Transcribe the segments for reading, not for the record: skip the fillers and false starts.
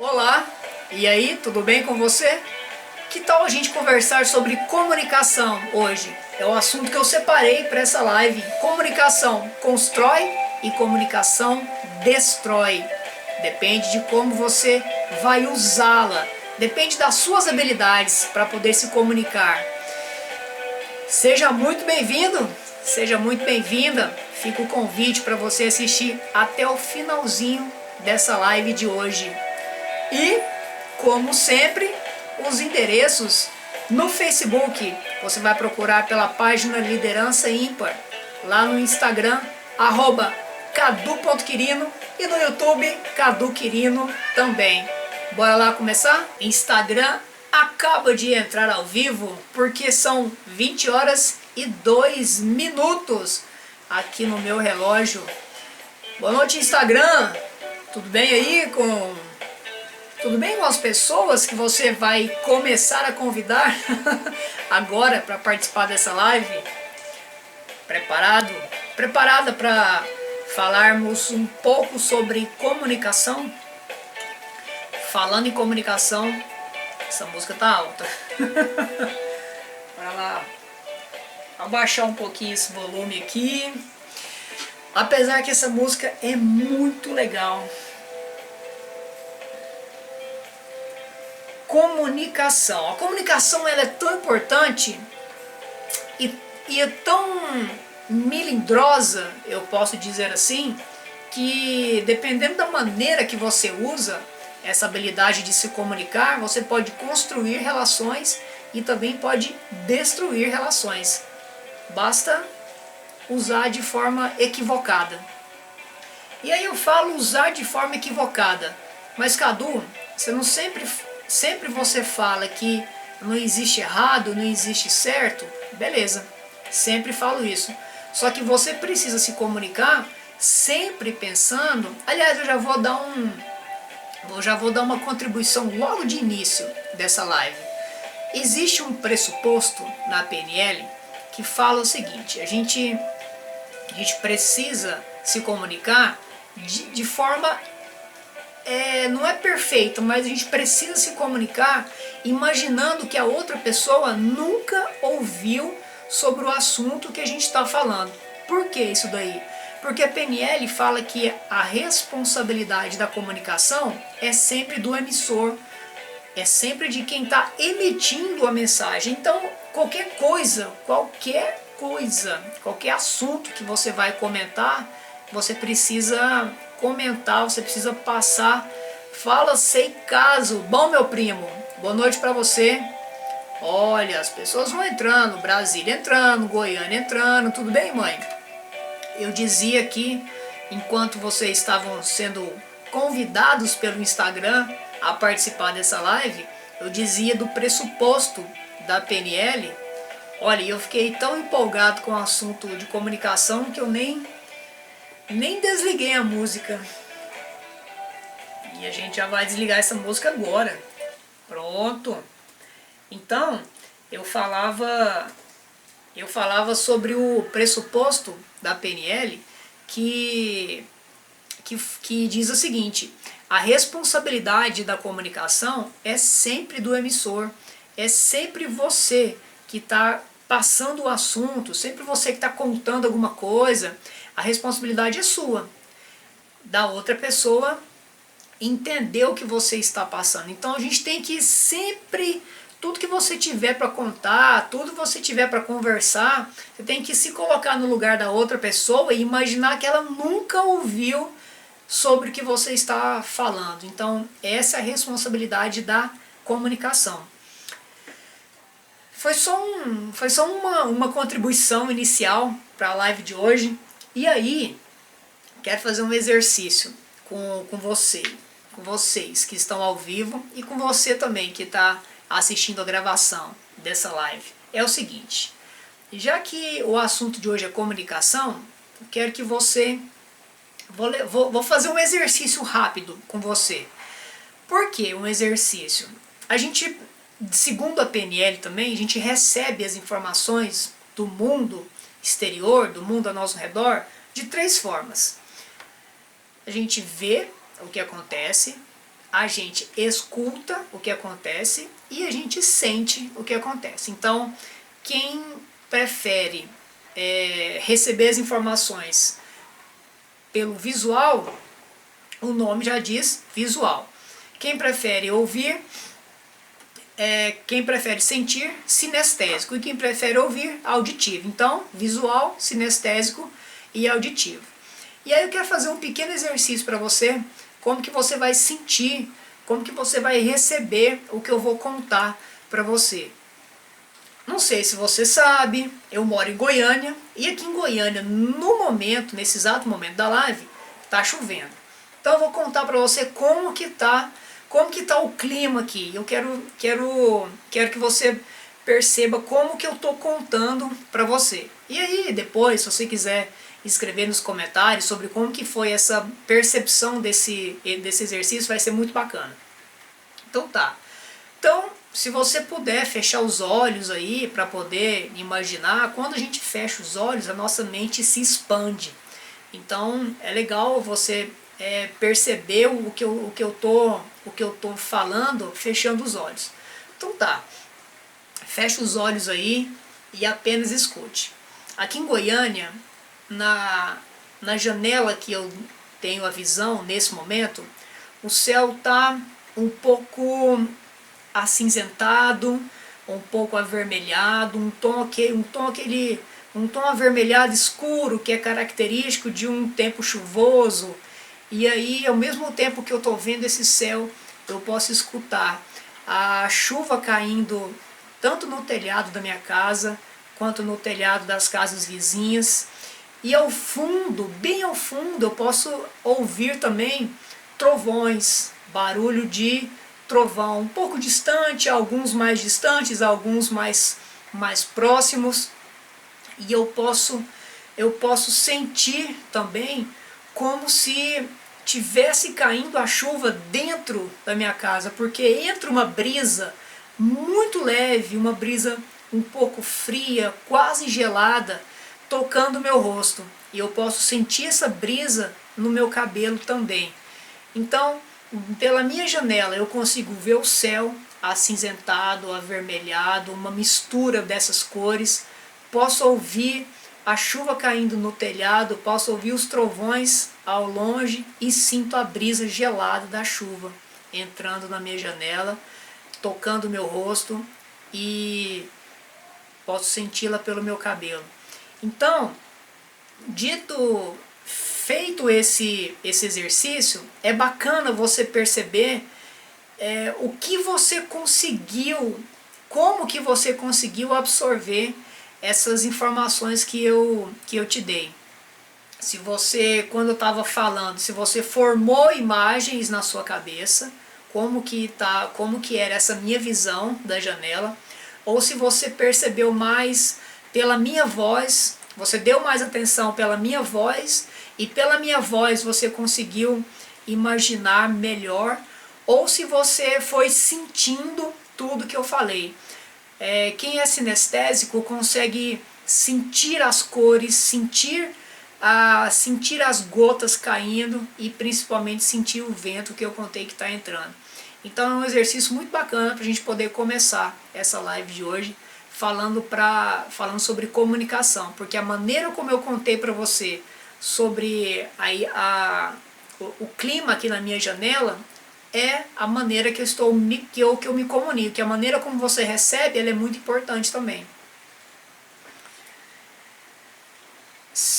Olá, e aí, tudo bem com você? Que tal a gente conversar sobre comunicação hoje? É o assunto que eu separei para essa live. Comunicação constrói e comunicação destrói. Depende de como você vai usá-la. Depende das suas habilidades para poder se comunicar. Seja muito bem-vindo, seja muito bem-vinda. Fica o convite para você assistir até o finalzinho dessa live de hoje. E, como sempre, os endereços no Facebook. Você vai procurar pela página Liderança Ímpar, lá no Instagram, @cadu.quirino, e no YouTube, Cadu Quirino também. Bora lá começar? Instagram acaba de entrar ao vivo, porque são 20 horas e 2 minutos aqui no meu relógio. Boa noite, Instagram! Tudo bem aí Tudo bem com as pessoas que você vai começar a convidar agora para participar dessa live? Preparado? Preparada para falarmos um pouco sobre comunicação? Falando em comunicação, essa música tá alta. Para lá, abaixar um pouquinho esse volume aqui. Apesar que essa música é muito legal. Comunicação. A comunicação ela é tão importante e é tão melindrosa, eu posso dizer assim, que dependendo da maneira que você usa essa habilidade de se comunicar, você pode construir relações e também pode destruir relações. Basta usar de forma equivocada. E aí eu falo usar de forma equivocada, mas Cadu, você não sempre você fala que não existe errado, não existe certo, beleza, sempre falo isso. Só que você precisa se comunicar sempre pensando, aliás, eu já vou dar uma contribuição logo de início dessa live. Existe um pressuposto na PNL que fala o seguinte, a gente precisa se comunicar de forma não é perfeito, mas a gente precisa se comunicar imaginando que a outra pessoa nunca ouviu sobre o assunto que a gente está falando. Por que isso daí? Porque a PNL fala que a responsabilidade da comunicação é sempre do emissor, é sempre de quem está emitindo a mensagem. Então, qualquer assunto que você vai comentar, você precisa comentar, você precisa passar. Fala, sei caso. Bom, meu primo, boa noite para você. Olha, as pessoas vão entrando, Brasília entrando, Goiânia entrando, tudo bem, mãe? Eu dizia aqui, enquanto vocês estavam sendo convidados pelo Instagram a participar dessa live, eu dizia do pressuposto da PNL. Olha, eu fiquei tão empolgado com o assunto de comunicação que eu nem desliguei a música. E a gente já vai desligar essa música agora. Pronto. Então, eu falava sobre o pressuposto da PNL que diz o seguinte: a responsabilidade da comunicação é sempre do emissor, é sempre você que está passando o assunto, sempre você que está contando alguma coisa. A responsabilidade é sua, da outra pessoa entender o que você está passando. Então a gente tem que sempre, tudo que você tiver para contar, tudo que você tiver para conversar, você tem que se colocar no lugar da outra pessoa e imaginar que ela nunca ouviu sobre o que você está falando. Então essa é a responsabilidade da comunicação. Foi só uma contribuição inicial para a live de hoje. E aí, quero fazer um exercício com vocês que estão ao vivo e com você também que está assistindo a gravação dessa live. É o seguinte, já que o assunto de hoje é comunicação, eu quero que você... Vou fazer um exercício rápido com você. Por que um exercício? A gente, segundo a PNL também, a gente recebe as informações do mundo exterior, do mundo ao nosso redor, de 3 formas. A gente vê o que acontece, a gente escuta o que acontece e a gente sente o que acontece. Então, quem prefere receber as informações pelo visual, o nome já diz visual. Quem prefere ouvir, quem prefere sentir, sinestésico. E quem prefere ouvir, auditivo. Então, visual, sinestésico e auditivo. E aí eu quero fazer um pequeno exercício para você, como que você vai sentir, como que você vai receber o que eu vou contar para você. Não sei se você sabe, eu moro em Goiânia, e aqui em Goiânia, no momento, nesse exato momento da live, está chovendo. Então eu vou contar para você como que tá o clima aqui. Eu quero que você perceba como que eu estou contando para você. E aí depois, se você quiser escrever nos comentários sobre como que foi essa percepção desse exercício, vai ser muito bacana. Então tá. Então, se você puder fechar os olhos aí para poder imaginar, quando a gente fecha os olhos, a nossa mente se expande. Então é legal você perceber o que eu tô falando fechando os olhos. Então tá, fecha os olhos aí e apenas escute. Aqui em Goiânia, na janela que eu tenho a visão nesse momento, o céu tá um pouco acinzentado, um pouco avermelhado, um tom avermelhado escuro que é característico de um tempo chuvoso. E aí, ao mesmo tempo que eu estou vendo esse céu, eu posso escutar a chuva caindo tanto no telhado da minha casa quanto no telhado das casas vizinhas. E ao fundo, bem ao fundo, eu posso ouvir também trovões, barulho de trovão, um pouco distante, alguns mais distantes, alguns mais próximos. E eu posso sentir também como se tivesse caindo a chuva dentro da minha casa, porque entra uma brisa muito leve, uma brisa um pouco fria, quase gelada, tocando o meu rosto. E eu posso sentir essa brisa no meu cabelo também. Então, pela minha janela eu consigo ver o céu acinzentado, avermelhado, uma mistura dessas cores. Posso ouvir a chuva caindo no telhado, posso ouvir os trovões ao longe e sinto a brisa gelada da chuva entrando na minha janela, tocando o meu rosto e posso senti-la pelo meu cabelo. Então, feito esse exercício, é bacana você perceber o que você conseguiu, como que você conseguiu absorver essas informações que eu te dei. Se você, quando eu estava falando, se você formou imagens na sua cabeça, como que era essa minha visão da janela, ou se você percebeu mais pela minha voz, você deu mais atenção pela minha voz, e pela minha voz você conseguiu imaginar melhor, ou se você foi sentindo tudo que eu falei. Quem é sinestésico consegue sentir as cores, sentir as gotas caindo e principalmente sentir o vento que eu contei que está entrando. Então é um exercício muito bacana para a gente poder começar essa live de hoje falando sobre comunicação, porque a maneira como eu contei para você sobre o clima aqui na minha janela é a maneira que eu me comunico, que a maneira como você recebe ela é muito importante também.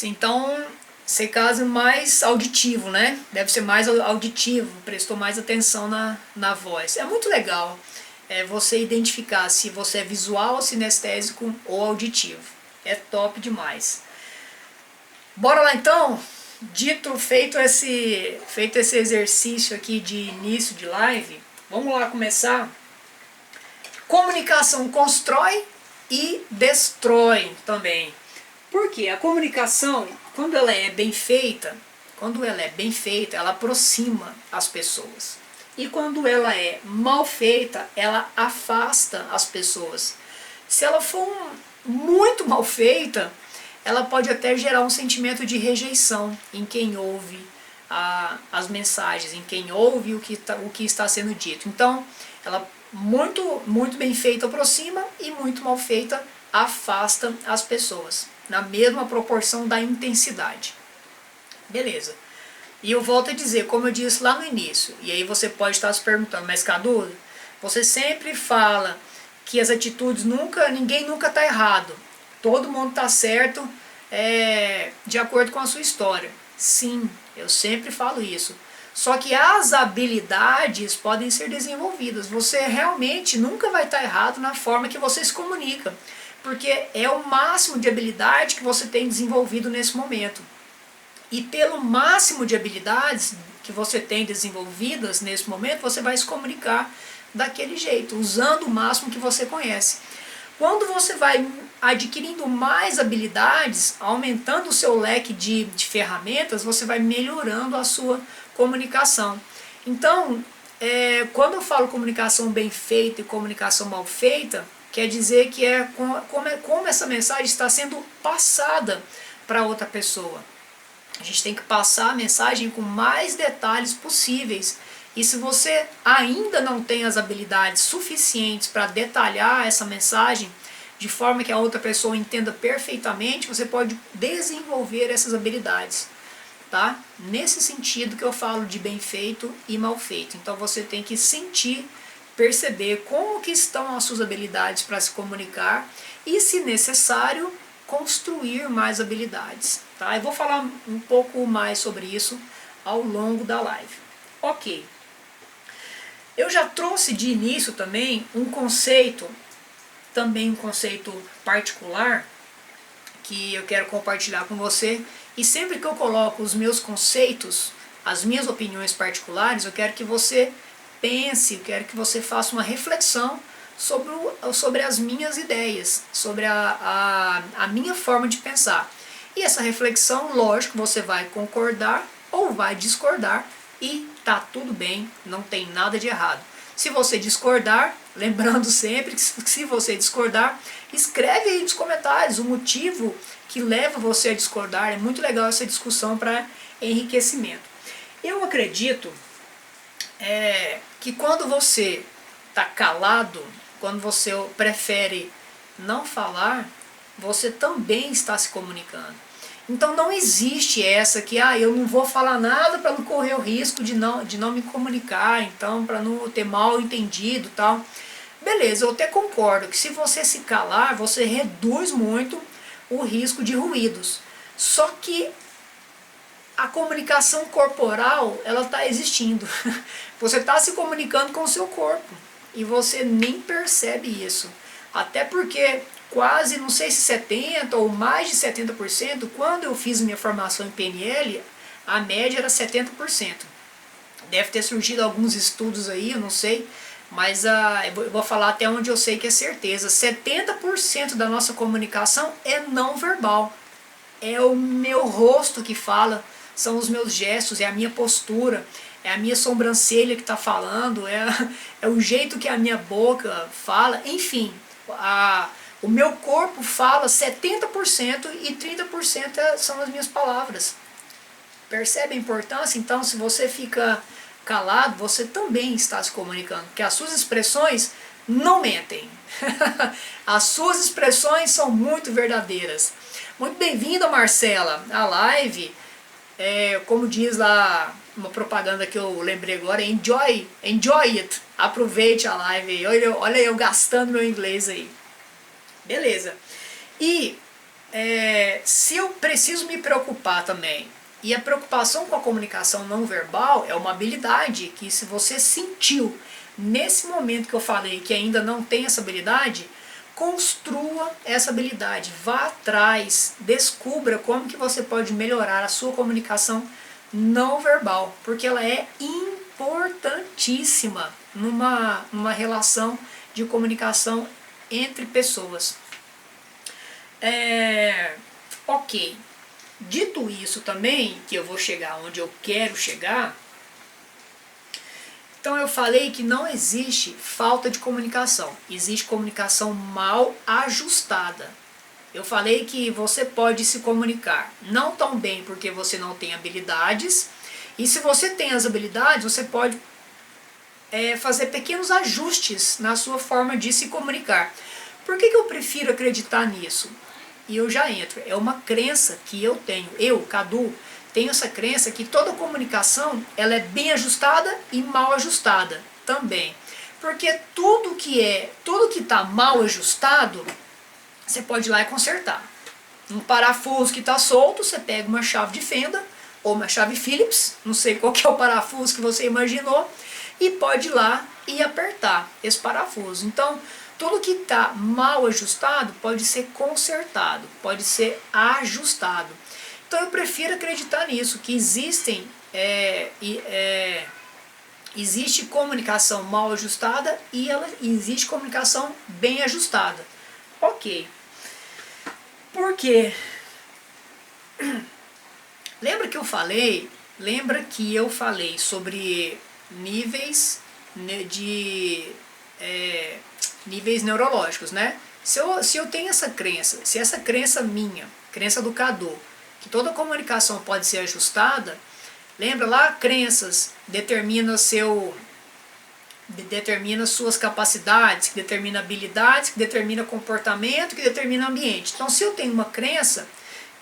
Então, esse caso mais auditivo, né? Deve ser mais auditivo, prestou mais atenção na voz. É muito legal você identificar se você é visual, sinestésico ou auditivo. É top demais. Bora lá então? Feito esse exercício aqui de início de live, vamos lá começar. Comunicação constrói e destrói também. Porque a comunicação, quando ela é bem feita, ela aproxima as pessoas. E quando ela é mal feita, ela afasta as pessoas. Se ela for muito mal feita, ela pode até gerar um sentimento de rejeição em quem ouve as mensagens, em quem ouve o que está sendo dito. Então, ela muito bem feita aproxima e muito mal feita afasta as pessoas, na mesma proporção da intensidade. Beleza. E eu volto a dizer, como eu disse lá no início, e aí você pode estar se perguntando, mas Cadu, você sempre fala que as atitudes ninguém nunca está errado, todo mundo está certo de acordo com a sua história. Sim, eu sempre falo isso. Só que as habilidades podem ser desenvolvidas. Você realmente nunca vai estar errado na forma que você se comunica, porque é o máximo de habilidade que você tem desenvolvido nesse momento. E pelo máximo de habilidades que você tem desenvolvidas nesse momento, você vai se comunicar daquele jeito, usando o máximo que você conhece. Quando você vai adquirindo mais habilidades, aumentando o seu leque de ferramentas, você vai melhorando a sua comunicação. Então, quando eu falo comunicação bem feita e comunicação mal feita, quer dizer que como essa mensagem está sendo passada para outra pessoa. A gente tem que passar a mensagem com mais detalhes possíveis. E se você ainda não tem as habilidades suficientes para detalhar essa mensagem de forma que a outra pessoa entenda perfeitamente, você pode desenvolver essas habilidades. Tá? Nesse sentido que eu falo de bem feito e mal feito. Então você tem que sentir, perceber como que estão as suas habilidades para se comunicar e, se necessário, construir mais habilidades. Tá? Eu vou falar um pouco mais sobre isso ao longo da live. Ok. Eu já trouxe de início também um conceito particular, que eu quero compartilhar com você. E sempre que eu coloco os meus conceitos, as minhas opiniões particulares, eu quero que você pense, eu quero que você faça uma reflexão sobre as minhas ideias, sobre a minha forma de pensar. E essa reflexão, lógico, você vai concordar ou vai discordar e tá tudo bem, não tem nada de errado. Se você discordar, lembrando sempre que se você discordar, escreve aí nos comentários o motivo que leva você a discordar. É muito legal essa discussão para enriquecimento. Eu acredito que quando você está calado, quando você prefere não falar, você também está se comunicando. Então não existe essa que eu não vou falar nada para não correr o risco de não me comunicar, então para não ter mal entendido e tal. Beleza, eu até concordo que se você se calar, você reduz muito o risco de ruídos. Só que a comunicação corporal, ela está existindo. Você está se comunicando com o seu corpo e você nem percebe isso. Até porque quase, não sei se 70% ou mais de 70%, quando eu fiz minha formação em PNL, a média era 70%. Deve ter surgido alguns estudos aí, eu não sei, mas eu vou falar até onde eu sei que é certeza. 70% da nossa comunicação é não verbal. É o meu rosto que fala, são os meus gestos, é a minha postura, é a minha sobrancelha que está falando, é o jeito que a minha boca fala, enfim. O meu corpo fala 70% e 30% são as minhas palavras. Percebe a importância? Então, se você fica calado, você também está se comunicando, porque as suas expressões não mentem. As suas expressões são muito verdadeiras. Muito bem-vinda, Marcela, à live. Como diz lá uma propaganda que eu lembrei agora, enjoy it. Aproveite a live. Olha eu gastando meu inglês aí. Beleza. E se eu preciso me preocupar também, e a preocupação com a comunicação não verbal é uma habilidade que, se você sentiu nesse momento que eu falei que ainda não tem essa habilidade, construa essa habilidade, vá atrás, descubra como que você pode melhorar a sua comunicação não verbal, porque ela é importantíssima numa relação de comunicação entre pessoas. Ok. Dito isso também, que eu vou chegar onde eu quero chegar, então eu falei que não existe falta de comunicação, existe comunicação mal ajustada. Eu falei que você pode se comunicar não tão bem porque você não tem habilidades, E se você tem as habilidades, você pode fazer pequenos ajustes na sua forma de se comunicar. Por que eu prefiro acreditar nisso? E eu já entro. É uma crença que eu tenho. Eu, Cadu, tenho essa crença que toda comunicação ela é bem ajustada e mal ajustada também. Porque tudo que está mal ajustado, você pode ir lá e consertar. Um parafuso que está solto, você pega uma chave de fenda ou uma chave Phillips, não sei qual que é o parafuso que você imaginou, e pode ir lá e apertar esse parafuso. Então, tudo que está mal ajustado pode ser consertado, pode ser ajustado. Então eu prefiro acreditar nisso, que existe comunicação mal ajustada e existe comunicação bem ajustada. Ok. Por quê? Lembra que eu falei sobre níveis níveis neurológicos, né? Se eu tenho essa crença, se essa crença minha, crença do Cadu, que toda comunicação pode ser ajustada, lembra lá, crenças determina suas capacidades, que determina habilidades, que determina comportamento, que determina ambiente. Então, se eu tenho uma crença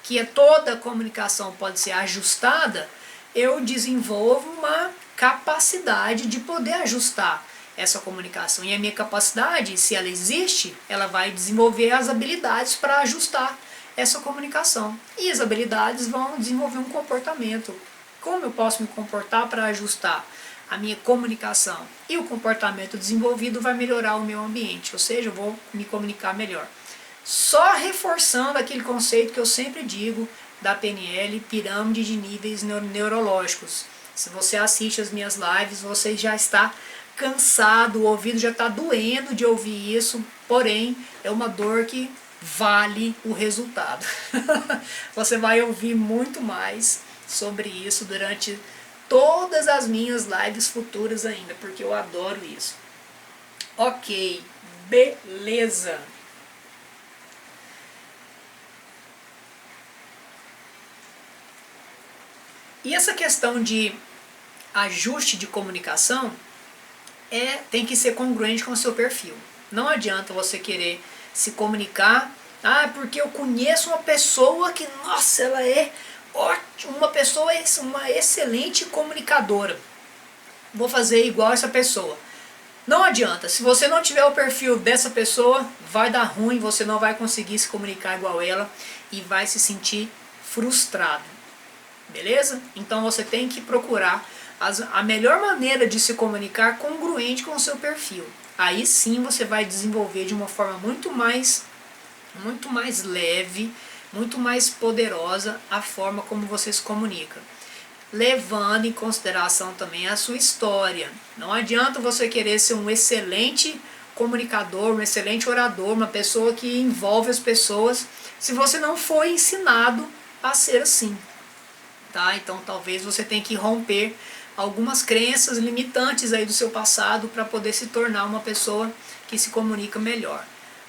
que toda comunicação pode ser ajustada, eu desenvolvo uma capacidade de poder ajustar essa comunicação. E a minha capacidade, se ela existe, ela vai desenvolver as habilidades para ajustar essa comunicação. E as habilidades vão desenvolver um comportamento. Como eu posso me comportar para ajustar a minha comunicação? E o comportamento desenvolvido vai melhorar o meu ambiente, ou seja, eu vou me comunicar melhor. Só reforçando aquele conceito que eu sempre digo da PNL, pirâmide de níveis neurológicos. Se você assiste as minhas lives, você já está cansado, o ouvido já está doendo de ouvir isso, porém é uma dor que vale o resultado. Você vai ouvir muito mais sobre isso durante todas as minhas lives futuras ainda, porque eu adoro isso. Ok, beleza. E essa questão de ajuste de comunicação tem que ser congruente com o seu perfil. Não adianta você querer se comunicar, porque eu conheço uma pessoa que, nossa, ela é ótima, uma excelente comunicadora. Vou fazer igual essa pessoa. Não adianta, se você não tiver o perfil dessa pessoa, vai dar ruim, você não vai conseguir se comunicar igual ela e vai se sentir frustrado. Beleza? Então você tem que procurar a melhor maneira de se comunicar congruente com o seu perfil. Aí sim você vai desenvolver de uma forma muito mais leve, muito mais poderosa a forma como você se comunica. Levando em consideração também a sua história. Não adianta você querer ser um excelente comunicador, um excelente orador, uma pessoa que envolve as pessoas, se você não foi ensinado a ser assim. Tá? Então talvez você tenha que romper algumas crenças limitantes aí do seu passado para poder se tornar uma pessoa que se comunica melhor.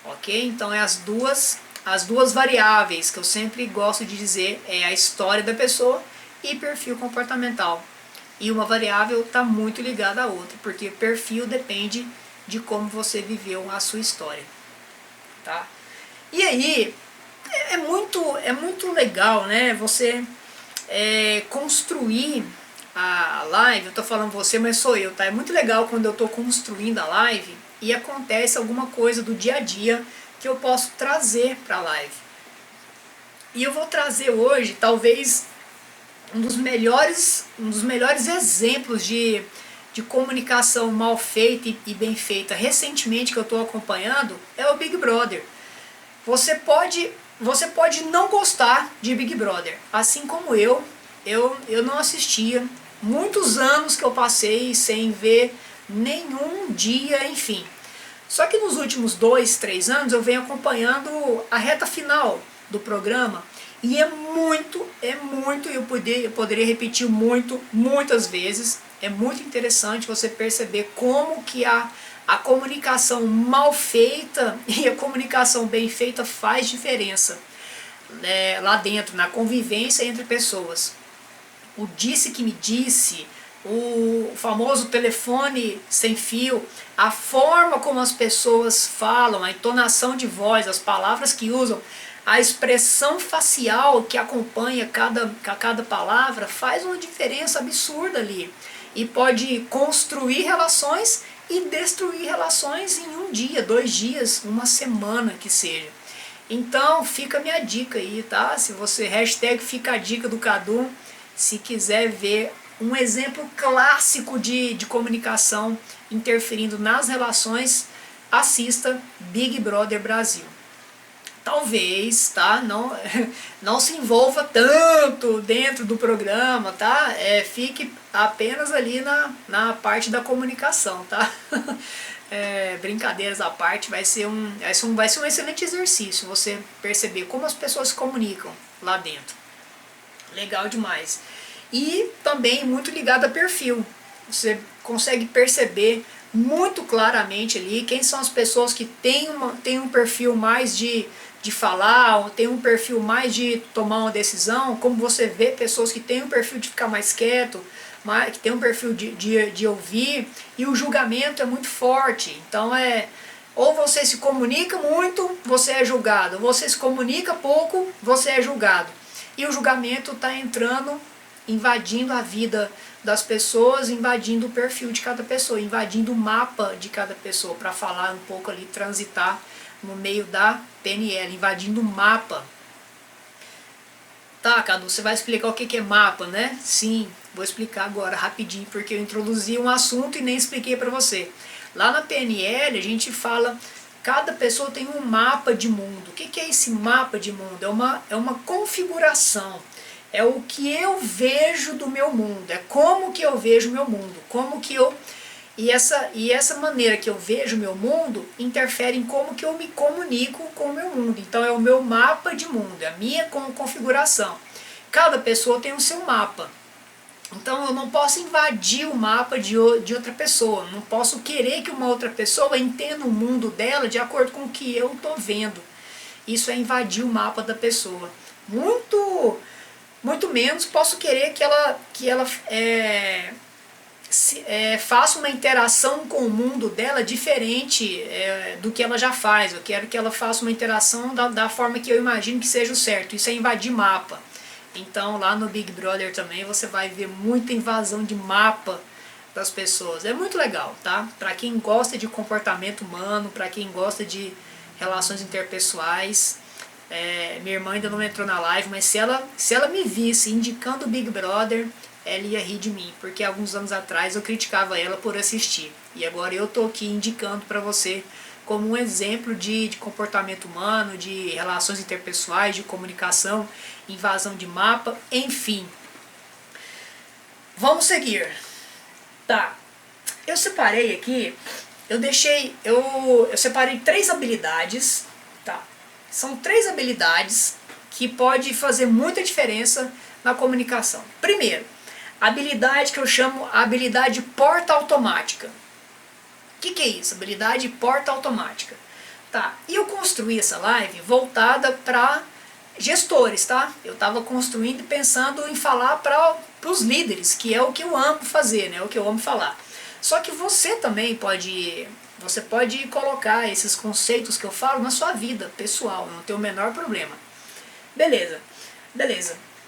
Ok? Então as duas variáveis que eu sempre gosto de dizer é a história da pessoa e perfil comportamental. E uma variável está muito ligada à outra, porque perfil depende de como você viveu a sua história. Tá? E aí, é muito legal, né? Você construir a live, eu tô falando você, mas sou eu, tá? É muito legal quando eu tô construindo a live e acontece alguma coisa do dia a dia que eu posso trazer para a live. E eu vou trazer hoje, talvez, um dos melhores exemplos de comunicação mal feita e bem feita recentemente que eu estou acompanhando é o Big Brother. Você pode não gostar de Big Brother, assim como eu não assistia, muitos anos que eu passei sem ver nenhum dia, enfim. Só que nos últimos 2, 3 anos eu venho acompanhando a reta final do programa e é muito, eu poderia repetir muitas vezes, é muito interessante você perceber como que a comunicação mal feita e a comunicação bem feita faz diferença lá dentro, na convivência entre pessoas. o disse que me disse, o famoso telefone sem fio, a forma como as pessoas falam, a entonação de voz, as palavras que usam, a expressão facial que acompanha cada palavra faz uma diferença absurda ali. E pode construir relações e destruir relações em um dia, 2 dias, uma semana que seja. Então fica a minha dica aí, tá? Se você, hashtag fica a dica do Cadu, se quiser ver um exemplo clássico de comunicação interferindo nas relações, assista Big Brother Brasil. Talvez, tá? Não se envolva tanto dentro do programa, tá? Fique apenas ali na parte da comunicação, tá? Brincadeiras à parte, vai ser um excelente exercício você perceber como as pessoas se comunicam lá dentro. Legal demais. E também muito ligado a perfil. Você consegue perceber muito claramente ali quem são as pessoas que têm um perfil mais de falar, ou tem um perfil mais de tomar uma decisão, como você vê pessoas que têm um perfil de ficar mais quieto, que tem um perfil de ouvir, e o julgamento é muito forte. Então ou você se comunica muito, você é julgado, ou você se comunica pouco, você é julgado. E o julgamento está entrando, invadindo a vida das pessoas, invadindo o perfil de cada pessoa, invadindo o mapa de cada pessoa, para falar um pouco ali, transitar no meio da PNL, invadindo o mapa. Tá, Cadu, você vai explicar o que é mapa, né? Sim, vou explicar agora rapidinho, porque eu introduzi um assunto e nem expliquei para você. Lá na PNL a gente fala, cada pessoa tem um mapa de mundo. O que é esse mapa de mundo? É uma configuração. É o que eu vejo do meu mundo, é como que eu vejo o meu mundo, como que eu... E essa maneira que eu vejo o meu mundo interfere em como que eu me comunico com o meu mundo. Então é o meu mapa de mundo, é a minha configuração. Cada pessoa tem o seu mapa. Então eu não posso invadir o mapa de outra pessoa, não posso querer que uma outra pessoa entenda o mundo dela de acordo com o que eu estou vendo. Isso é invadir o mapa da pessoa. Muito menos posso querer que ela faça uma interação com o mundo dela diferente do que ela já faz. Eu quero que ela faça uma interação da forma que eu imagino que seja o certo. Isso é invadir mapa. Então lá no Big Brother também você vai ver muita invasão de mapa das pessoas. É muito legal, tá? Para quem gosta de comportamento humano, para quem gosta de relações interpessoais. Minha irmã ainda não entrou na live, mas se ela me visse indicando o Big Brother, ela ia rir de mim, porque alguns anos atrás eu criticava ela por assistir. E agora eu tô aqui indicando para você como um exemplo de comportamento humano, de relações interpessoais, de comunicação, invasão de mapa, enfim. Vamos seguir. Tá. Eu separei aqui, eu separei 3 habilidades, tá? São 3 habilidades que pode fazer muita diferença na comunicação. Primeiro, a habilidade que eu chamo a habilidade porta automática. O que é isso? Habilidade porta automática. Tá, e eu construí essa live voltada para gestores, tá? Eu estava construindo e pensando em falar para os líderes, que é o que eu amo fazer, né? É o que eu amo falar. Só que você também pode colocar esses conceitos que eu falo na sua vida pessoal, não tem o menor problema. Beleza.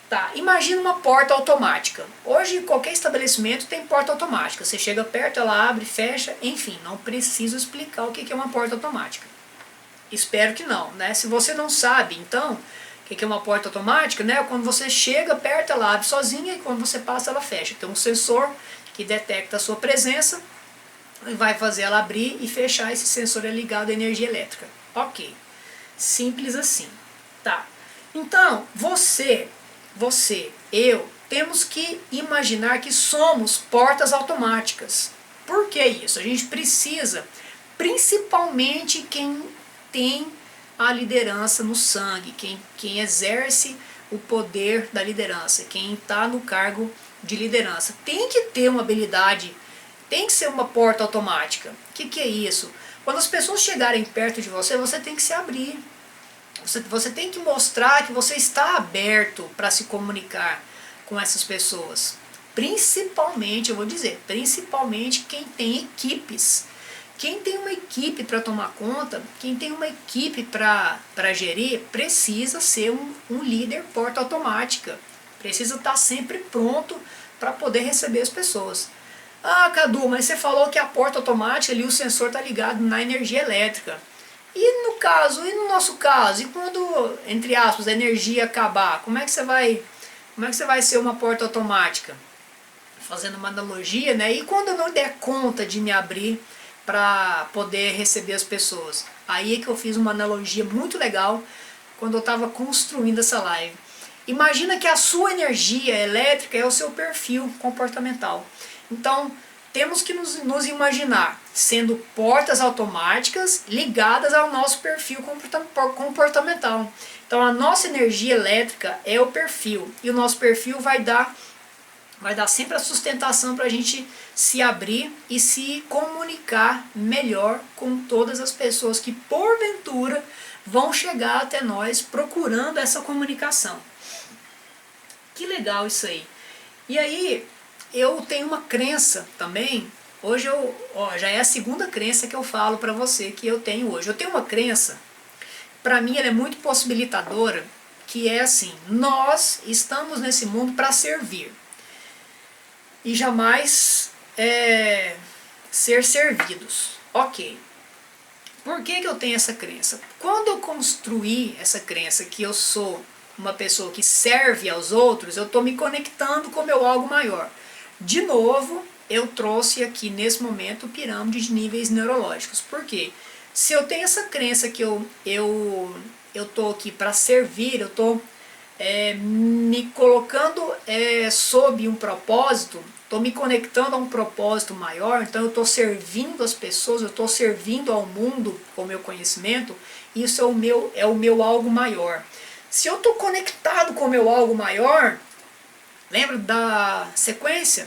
Tá, imagina uma porta automática. Hoje qualquer estabelecimento tem porta automática. Você chega perto, ela abre, fecha, enfim, não preciso explicar o que é uma porta automática. Espero que não, né? Se você não sabe, então, o que é uma porta automática, né? Quando você chega perto, ela abre sozinha e quando você passa, ela fecha. Tem um sensor que detecta a sua presença e vai fazer ela abrir e fechar. Esse sensor é ligado à energia elétrica. Ok, simples assim. Tá, então, eu, temos que imaginar que somos portas automáticas. Por que isso? A gente precisa, principalmente quem tem a liderança no sangue, quem exerce o poder da liderança, quem está no cargo de liderança, tem que ter uma habilidade, tem que ser uma porta automática. O que é isso? Quando as pessoas chegarem perto de você, você tem que se abrir. Você tem que mostrar que você está aberto para se comunicar com essas pessoas. Principalmente, eu vou dizer, principalmente quem tem equipes. Quem tem uma equipe para tomar conta, quem tem uma equipe para gerir, precisa ser um líder porta automática. Precisa estar sempre pronto para poder receber as pessoas. Ah, Cadu, mas você falou que a porta automática ali, o sensor está ligado na energia elétrica. E no caso, e no nosso caso, e quando, entre aspas, a energia acabar, como é que você vai ser uma porta automática? Fazendo uma analogia, né? E quando eu não der conta de me abrir para poder receber as pessoas? Aí é que eu fiz uma analogia muito legal quando eu estava construindo essa live. Imagina que a sua energia elétrica é o seu perfil comportamental. Então, temos que nos imaginar sendo portas automáticas ligadas ao nosso perfil comportamental. Então, a nossa energia elétrica é o perfil. E o nosso perfil vai dar sempre a sustentação para a gente se abrir e se comunicar melhor com todas as pessoas que, porventura, vão chegar até nós procurando essa comunicação. Que legal isso aí. E aí, eu tenho uma crença também. Hoje já é a segunda crença que eu falo para você que eu tenho hoje. Eu tenho uma crença, para mim ela é muito possibilitadora, que é assim: nós estamos nesse mundo para servir e jamais ser servidos. Ok. Por que eu tenho essa crença? Quando eu construí essa crença que eu sou uma pessoa que serve aos outros, eu estou me conectando com o meu algo maior. De novo, eu trouxe aqui nesse momento pirâmide de níveis neurológicos. Por quê? Se eu tenho essa crença que eu estou aqui para servir, eu estou me colocando sob um propósito, estou me conectando a um propósito maior, então eu estou servindo as pessoas, eu estou servindo ao mundo com o meu conhecimento, isso é o meu algo maior. Se eu estou conectado com o meu algo maior, lembra da sequência?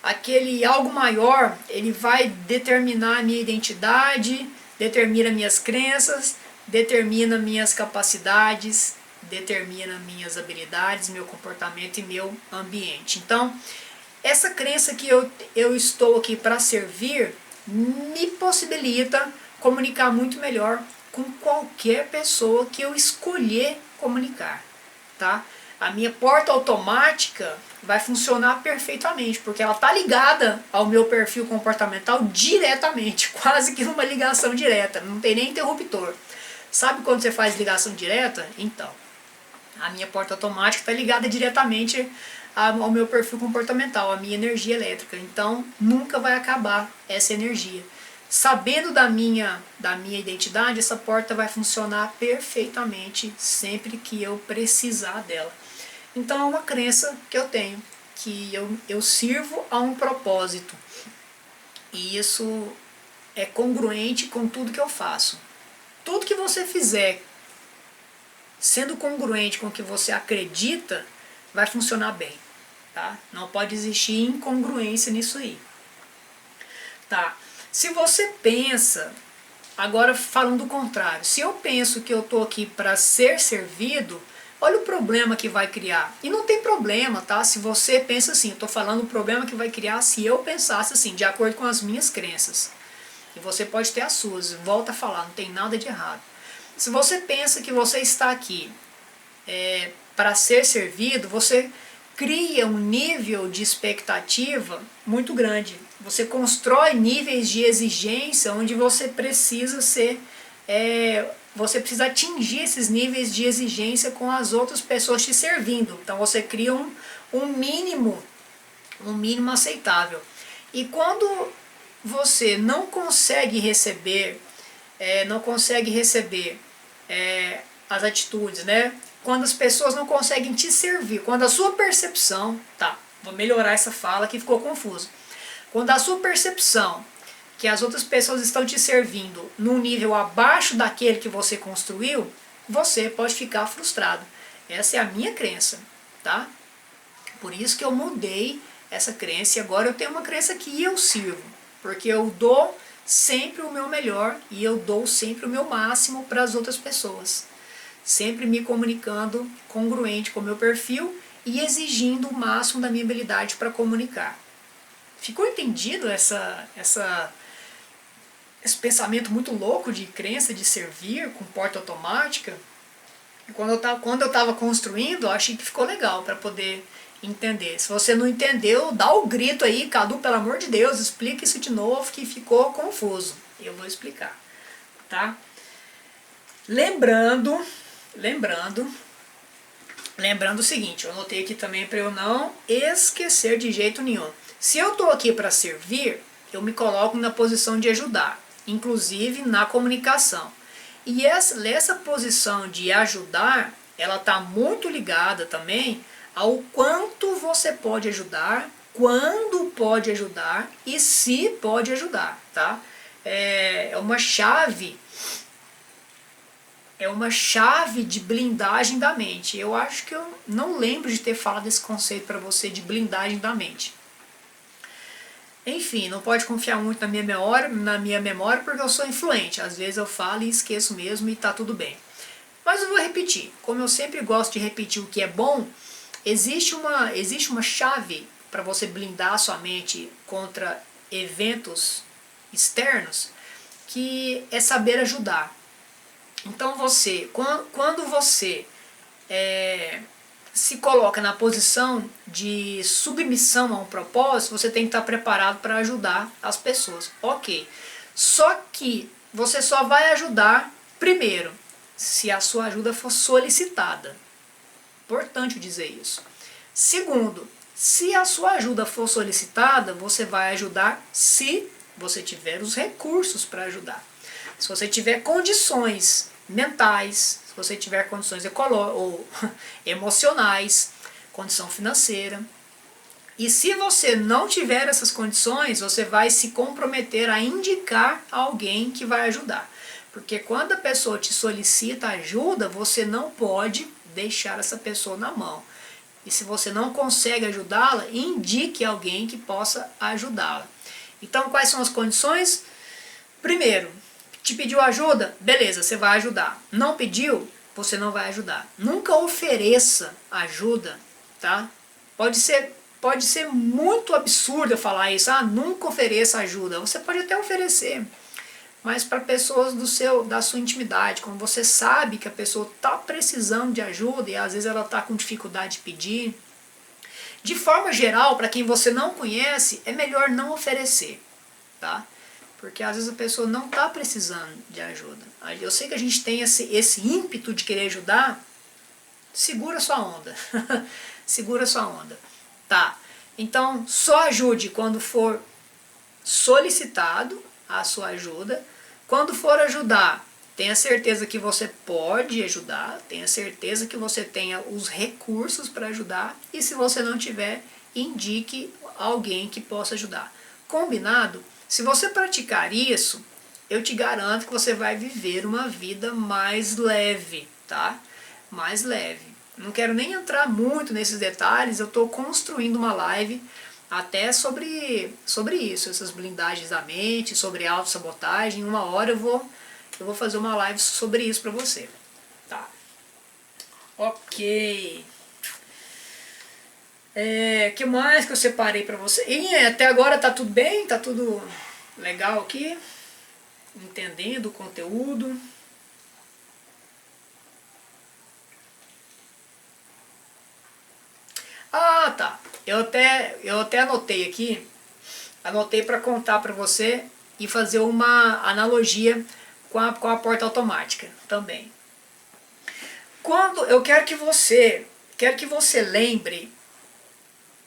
Aquele algo maior, ele vai determinar a minha identidade, determina minhas crenças, determina minhas capacidades, determina minhas habilidades, meu comportamento e meu ambiente. Então, essa crença que eu estou aqui para servir me possibilita comunicar muito melhor com qualquer pessoa que eu escolher comunicar, tá? A minha porta automática vai funcionar perfeitamente, porque ela está ligada ao meu perfil comportamental diretamente, quase que numa ligação direta, não tem nem interruptor. Sabe quando você faz ligação direta? Então, a minha porta automática está ligada diretamente ao meu perfil comportamental, à minha energia elétrica. Então, nunca vai acabar essa energia. Sabendo da minha identidade, essa porta vai funcionar perfeitamente sempre que eu precisar dela. Então, é uma crença que eu tenho, que eu sirvo a um propósito. E isso é congruente com tudo que eu faço. Tudo que você fizer sendo congruente com o que você acredita, vai funcionar bem, tá? Não pode existir incongruência nisso aí, tá? Se você pensa, agora falando do contrário, se eu penso que eu estou aqui para ser servido, olha o problema que vai criar. E não tem problema, tá? Se você pensa assim, eu estou falando o problema que vai criar se eu pensasse assim, de acordo com as minhas crenças. E você pode ter as suas, volta a falar, não tem nada de errado. Se você pensa que você está aqui para ser servido, você cria um nível de expectativa muito grande. Você constrói níveis de exigência onde você precisa você precisa atingir esses níveis de exigência com as outras pessoas te servindo. Então você cria um mínimo aceitável. E quando você não consegue receber as atitudes, né? Quando as pessoas não conseguem te servir, quando a sua percepção, vou melhorar essa fala que ficou confuso. Quando a sua percepção que as outras pessoas estão te servindo num nível abaixo daquele que você construiu, você pode ficar frustrado. Essa é a minha crença, tá? Por isso que eu mudei essa crença e agora eu tenho uma crença que eu sirvo, porque eu dou sempre o meu melhor e eu dou sempre o meu máximo para as outras pessoas. Sempre me comunicando congruente com o meu perfil e exigindo o máximo da minha habilidade para comunicar. Ficou entendido esse pensamento muito louco de crença de servir com porta automática? E quando eu estava construindo, eu achei que ficou legal para poder entender. Se você não entendeu, dá o grito aí, Cadu, pelo amor de Deus, explica isso de novo que ficou confuso. Eu vou explicar, tá? Lembrando o seguinte, eu anotei aqui também para eu não esquecer de jeito nenhum. Se eu estou aqui para servir, eu me coloco na posição de ajudar, inclusive na comunicação. E essa posição de ajudar, ela está muito ligada também ao quanto você pode ajudar, quando pode ajudar e se pode ajudar, tá? É uma chave de blindagem da mente. Eu acho que eu não lembro de ter falado esse conceito para você de blindagem da mente. Enfim, não pode confiar muito na minha memória porque eu sou influente. Às vezes eu falo e esqueço mesmo e tá tudo bem. Mas eu vou repetir. Como eu sempre gosto de repetir o que é bom, existe uma chave para você blindar a sua mente contra eventos externos, que é saber ajudar. Então quando você se coloca na posição de submissão a um propósito, você tem que estar preparado para ajudar as pessoas. Ok. Só que você só vai ajudar, primeiro, se a sua ajuda for solicitada. Importante dizer isso. Segundo, se a sua ajuda for solicitada, você vai ajudar se você tiver os recursos para ajudar. Se você tiver condições mentais, se você tiver condições ou emocionais, condição financeira. E se você não tiver essas condições, você vai se comprometer a indicar alguém que vai ajudar. Porque quando a pessoa te solicita ajuda, você não pode deixar essa pessoa na mão. E se você não consegue ajudá-la, indique alguém que possa ajudá-la. Então, quais são as condições? Primeiro, te pediu ajuda? Beleza, você vai ajudar. Não pediu? Você não vai ajudar. Nunca ofereça ajuda, tá? Pode ser muito absurdo eu falar isso. Nunca ofereça ajuda. Você pode até oferecer, mas para pessoas da sua intimidade, quando você sabe que a pessoa está precisando de ajuda e às vezes ela está com dificuldade de pedir. De forma geral, para quem você não conhece, é melhor não oferecer, tá? Porque às vezes a pessoa não está precisando de ajuda. Eu sei que a gente tem esse ímpeto de querer ajudar. Segura sua onda. Segura sua onda. Tá. Então, só ajude quando for solicitado a sua ajuda. Quando for ajudar, tenha certeza que você pode ajudar. Tenha certeza que você tenha os recursos para ajudar. E se você não tiver, indique alguém que possa ajudar. Combinado? Se você praticar isso, eu te garanto que você vai viver uma vida mais leve, tá? Mais leve. Não quero nem entrar muito nesses detalhes, eu estou construindo uma live até sobre isso, essas blindagens da mente, sobre autossabotagem. Uma hora eu vou fazer uma live sobre isso para você, tá? Ok. Que mais que eu separei para você? E até agora tá tudo bem? Tá tudo legal aqui? Entendendo o conteúdo? Tá. Eu até anotei aqui. Anotei para contar para você e fazer uma analogia com a porta automática também. Quando eu quero que você lembre,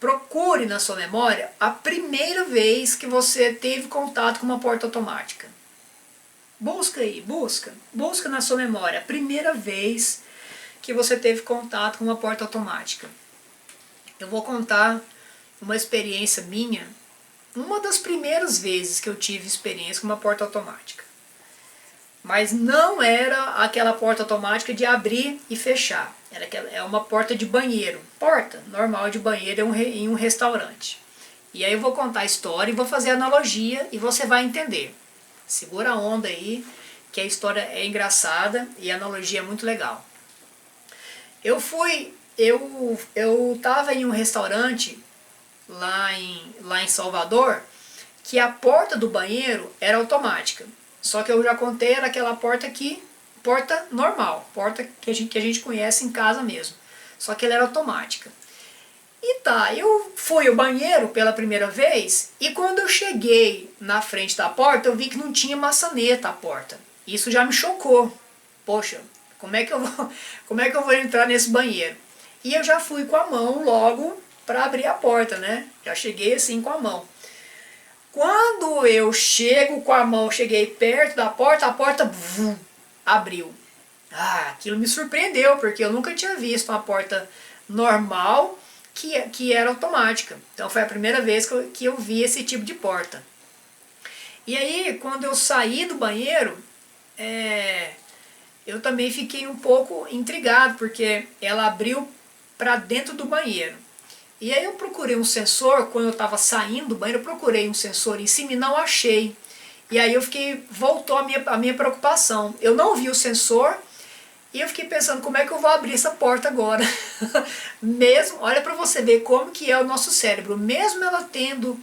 procure na sua memória a primeira vez que você teve contato com uma porta automática. Busca aí, busca na sua memória a primeira vez que você teve contato com uma porta automática. Eu vou contar uma experiência minha, uma das primeiras vezes que eu tive experiência com uma porta automática. Mas não era aquela porta automática de abrir e fechar. É uma porta de banheiro. Porta normal de banheiro em um restaurante. E aí eu vou contar a história e vou fazer a analogia e você vai entender. Segura a onda aí, que a história é engraçada e a analogia é muito legal. Eu fui eu tava em um restaurante lá em Salvador, que a porta do banheiro era automática. Só que eu já contei, era aquela porta aqui, porta normal, porta que a gente conhece em casa mesmo. Só que ela era automática. E tá, eu fui ao banheiro pela primeira vez e quando eu cheguei na frente da porta, eu vi que não tinha maçaneta a porta. Isso já me chocou. Poxa, como é que eu vou entrar nesse banheiro? E eu já fui com a mão logo para abrir a porta, né? Já cheguei assim com a mão. Quando eu chego com a mão, cheguei perto da porta, a porta abriu. Ah, aquilo me surpreendeu, porque eu nunca tinha visto uma porta normal que era automática. Então foi a primeira vez que eu vi esse tipo de porta. E aí, quando eu saí do banheiro, eu também fiquei um pouco intrigado, porque ela abriu para dentro do banheiro. E aí eu procurei um sensor, quando eu estava saindo do banheiro, eu procurei um sensor em cima e não achei. E aí voltou a minha preocupação. Eu não vi o sensor e eu fiquei pensando, como é que eu vou abrir essa porta agora? Mesmo, olha para você ver como que é o nosso cérebro. Mesmo ela tendo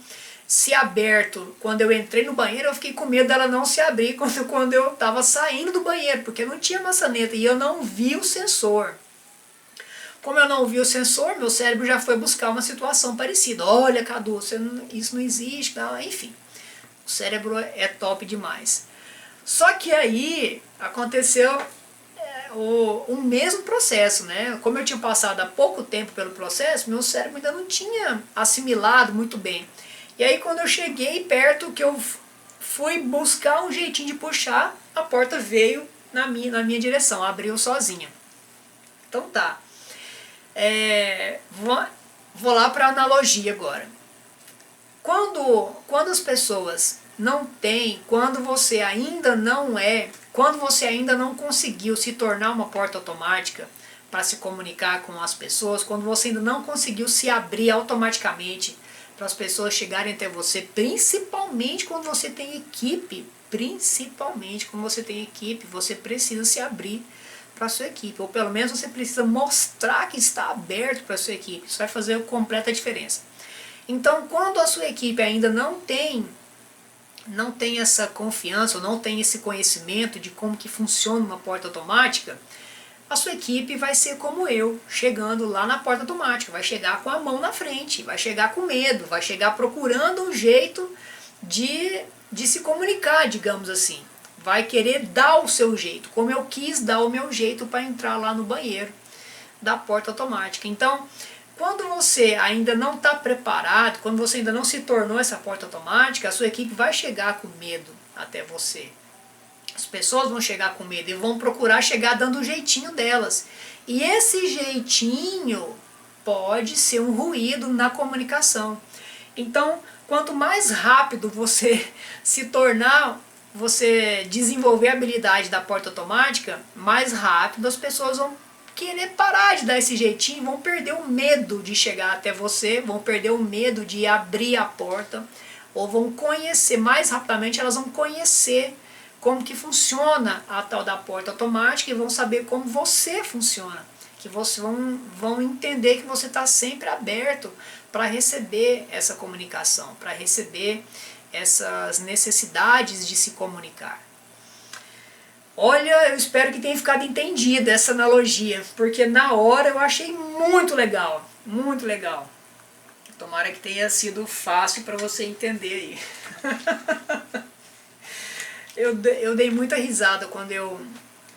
se aberto quando eu entrei no banheiro, eu fiquei com medo dela não se abrir quando eu estava saindo do banheiro, porque não tinha maçaneta e eu não vi o sensor. Como eu não vi o sensor, meu cérebro já foi buscar uma situação parecida. Olha, Cadu, isso não existe, não. Enfim. O cérebro é top demais. Só que aí aconteceu o mesmo processo, né? Como eu tinha passado há pouco tempo pelo processo, meu cérebro ainda não tinha assimilado muito bem. E aí quando eu cheguei perto, que eu fui buscar um jeitinho de puxar, a porta veio na minha direção, abriu sozinha. Então tá. Vou lá para a analogia agora. Quando as pessoas não têm, quando você ainda não conseguiu se tornar uma porta automática para se comunicar com as pessoas, quando você ainda não conseguiu se abrir automaticamente para as pessoas chegarem até você, principalmente quando você tem equipe, você precisa se abrir para a sua equipe, ou pelo menos você precisa mostrar que está aberto para a sua equipe. Isso vai fazer completa diferença. Então, quando a sua equipe ainda não tem essa confiança, ou não tem esse conhecimento de como que funciona uma porta automática, a sua equipe vai ser como eu, chegando lá na porta automática, vai chegar com a mão na frente, vai chegar com medo, vai chegar procurando um jeito de se comunicar, digamos assim. Vai querer dar o seu jeito, como eu quis dar o meu jeito para entrar lá no banheiro da porta automática. Então, quando você ainda não está preparado, quando você ainda não se tornou essa porta automática, a sua equipe vai chegar com medo até você. As pessoas vão chegar com medo e vão procurar chegar dando o jeitinho delas. E esse jeitinho pode ser um ruído na comunicação. Então, quanto mais rápido você se tornar, você desenvolver a habilidade da porta automática, mais rápido as pessoas vão querer parar de dar esse jeitinho, vão perder o medo de chegar até você, vão perder o medo de abrir a porta, ou vão conhecer, mais rapidamente elas vão conhecer como que funciona a tal da porta automática e vão saber como você funciona, que vocês vão entender que você está sempre aberto para receber essa comunicação, para receber essas necessidades de se comunicar. Olha, eu espero que tenha ficado entendida essa analogia, porque na hora eu achei muito legal, muito legal. Tomara que tenha sido fácil para você entender aí. Eu dei muita risada quando eu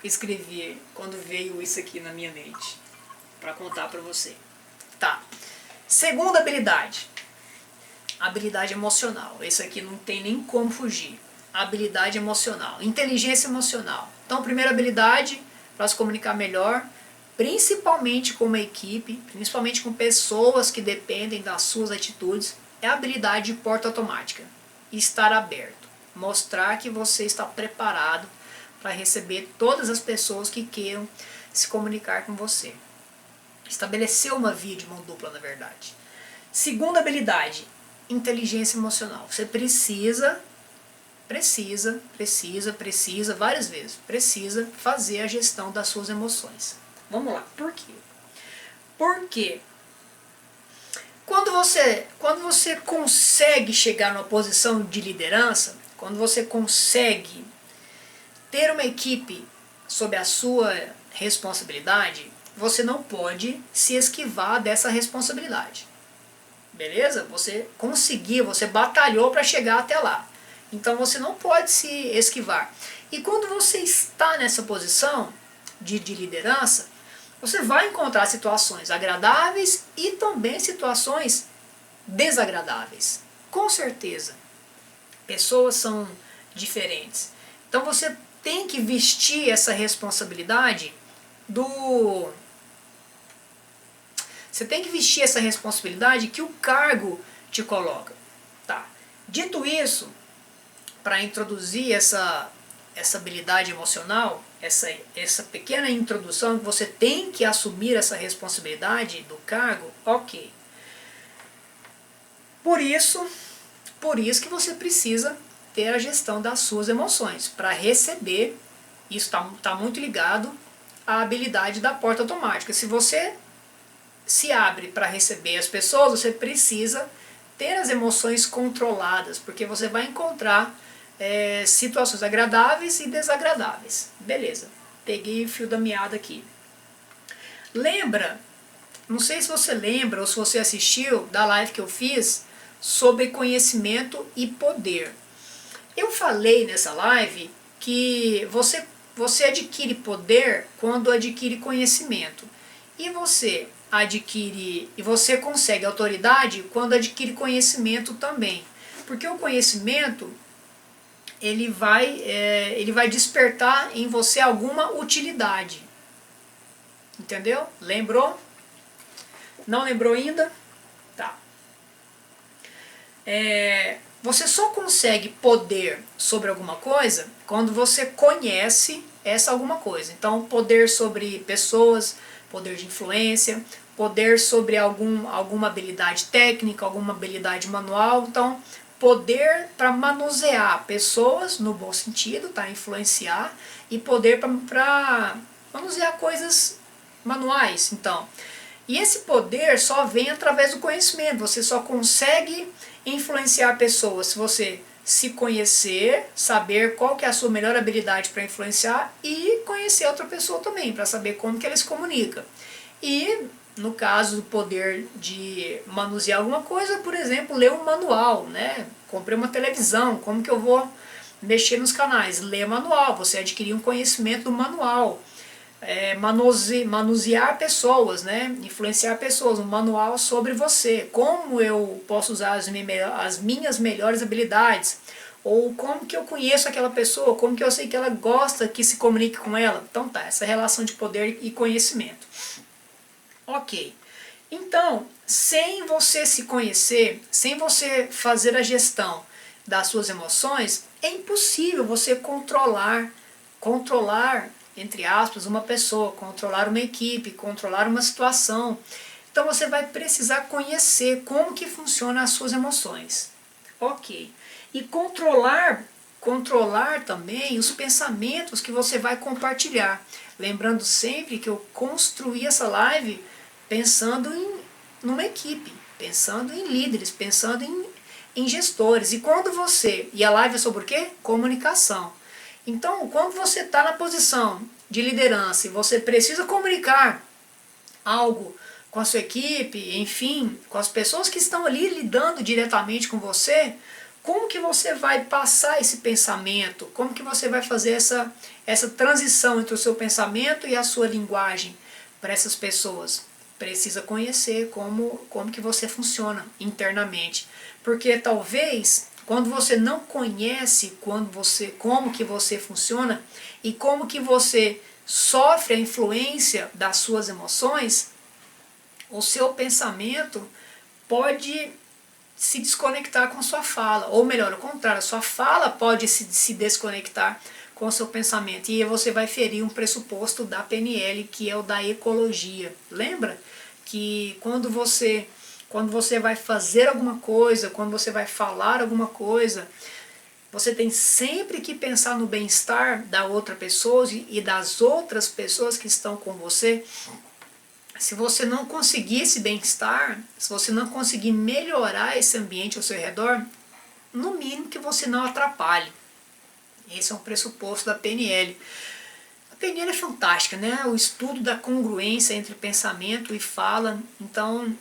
escrevi, quando veio isso aqui na minha mente, para contar para você. Tá. Segunda habilidade. Habilidade emocional. Esse aqui não tem nem como fugir. Habilidade emocional. Inteligência emocional. Então, primeira habilidade para se comunicar melhor, principalmente com uma equipe, principalmente com pessoas que dependem das suas atitudes, é a habilidade de porta automática. Estar aberto. Mostrar que você está preparado para receber todas as pessoas que queiram se comunicar com você. Estabelecer uma via de mão dupla, na verdade. Segunda habilidade, inteligência emocional. Você precisa várias vezes, precisa fazer a gestão das suas emoções. Vamos lá, por quê? Por quê? Quando você consegue chegar numa posição de liderança, quando você consegue ter uma equipe sob a sua responsabilidade, você não pode se esquivar dessa responsabilidade. Beleza? Você conseguiu, você batalhou para chegar até lá. Então você não pode se esquivar. E quando você está nessa posição de liderança, você vai encontrar situações agradáveis e também situações desagradáveis. Com certeza. Pessoas são diferentes. Então você tem que vestir essa responsabilidade do... Você tem que vestir essa responsabilidade que o cargo te coloca. Tá. Dito isso, para introduzir essa habilidade emocional, essa pequena introdução, que você tem que assumir essa responsabilidade do cargo, ok. Por isso que você precisa ter a gestão das suas emoções, para receber, isso está muito ligado à habilidade da porta automática. Se você se abre para receber as pessoas, você precisa ter as emoções controladas, porque você vai encontrar situações agradáveis e desagradáveis. Beleza, peguei o fio da meada aqui. Lembra, não sei se você lembra ou se você assistiu da live que eu fiz sobre conhecimento e poder. Eu falei nessa live que você adquire poder quando adquire conhecimento. E você consegue autoridade quando adquire conhecimento também. Porque o conhecimento ele vai despertar em você alguma utilidade. Entendeu? Lembrou? Não lembrou ainda? Tá. Você só consegue poder sobre alguma coisa quando você conhece essa alguma coisa. Então, poder sobre pessoas, poder de influência, poder sobre alguma habilidade técnica, alguma habilidade manual. Então, poder para manusear pessoas, no bom sentido, tá? Influenciar, e poder para manusear coisas manuais. Então, e esse poder só vem através do conhecimento. Você só consegue influenciar pessoas se você se conhecer, saber qual que é a sua melhor habilidade para influenciar e conhecer outra pessoa também, para saber como que ela se comunica. E no caso do poder de manusear alguma coisa, por exemplo, ler um manual, né? Comprei uma televisão, como que eu vou mexer nos canais? Ler manual, você adquirir um conhecimento do manual. Manusear pessoas, né? Influenciar pessoas, um manual sobre você, como eu posso usar as minhas melhores habilidades, ou como que eu conheço aquela pessoa, como que eu sei que ela gosta que se comunique com ela. Então tá, essa relação de poder e conhecimento. Ok, então, sem você se conhecer, sem você fazer a gestão das suas emoções, é impossível você controlar, entre aspas, uma pessoa, controlar uma equipe, controlar uma situação. Então você vai precisar conhecer como que funcionam as suas emoções. Ok. E controlar também os pensamentos que você vai compartilhar. Lembrando sempre que eu construí essa live pensando numa equipe, pensando em líderes, pensando em gestores. E a live é sobre o quê? Comunicação. Então, quando você está na posição de liderança e você precisa comunicar algo com a sua equipe, enfim, com as pessoas que estão ali lidando diretamente com você, como que você vai passar esse pensamento? Como que você vai fazer essa transição entre o seu pensamento e a sua linguagem para essas pessoas? Precisa conhecer como que você funciona internamente. Porque talvez, quando você não conhece como que você funciona e como que você sofre a influência das suas emoções, o seu pensamento pode se desconectar com sua fala. Ou melhor, ao contrário, a sua fala pode se desconectar com o seu pensamento. E você vai ferir um pressuposto da PNL, que é o da ecologia. Lembra que quando você vai fazer alguma coisa, quando você vai falar alguma coisa, você tem sempre que pensar no bem-estar da outra pessoa e das outras pessoas que estão com você. Se você não conseguir esse bem-estar, se você não conseguir melhorar esse ambiente ao seu redor, no mínimo que você não atrapalhe. Esse é um pressuposto da PNL. A PNL é fantástica, né? O estudo da congruência entre pensamento e fala. Então,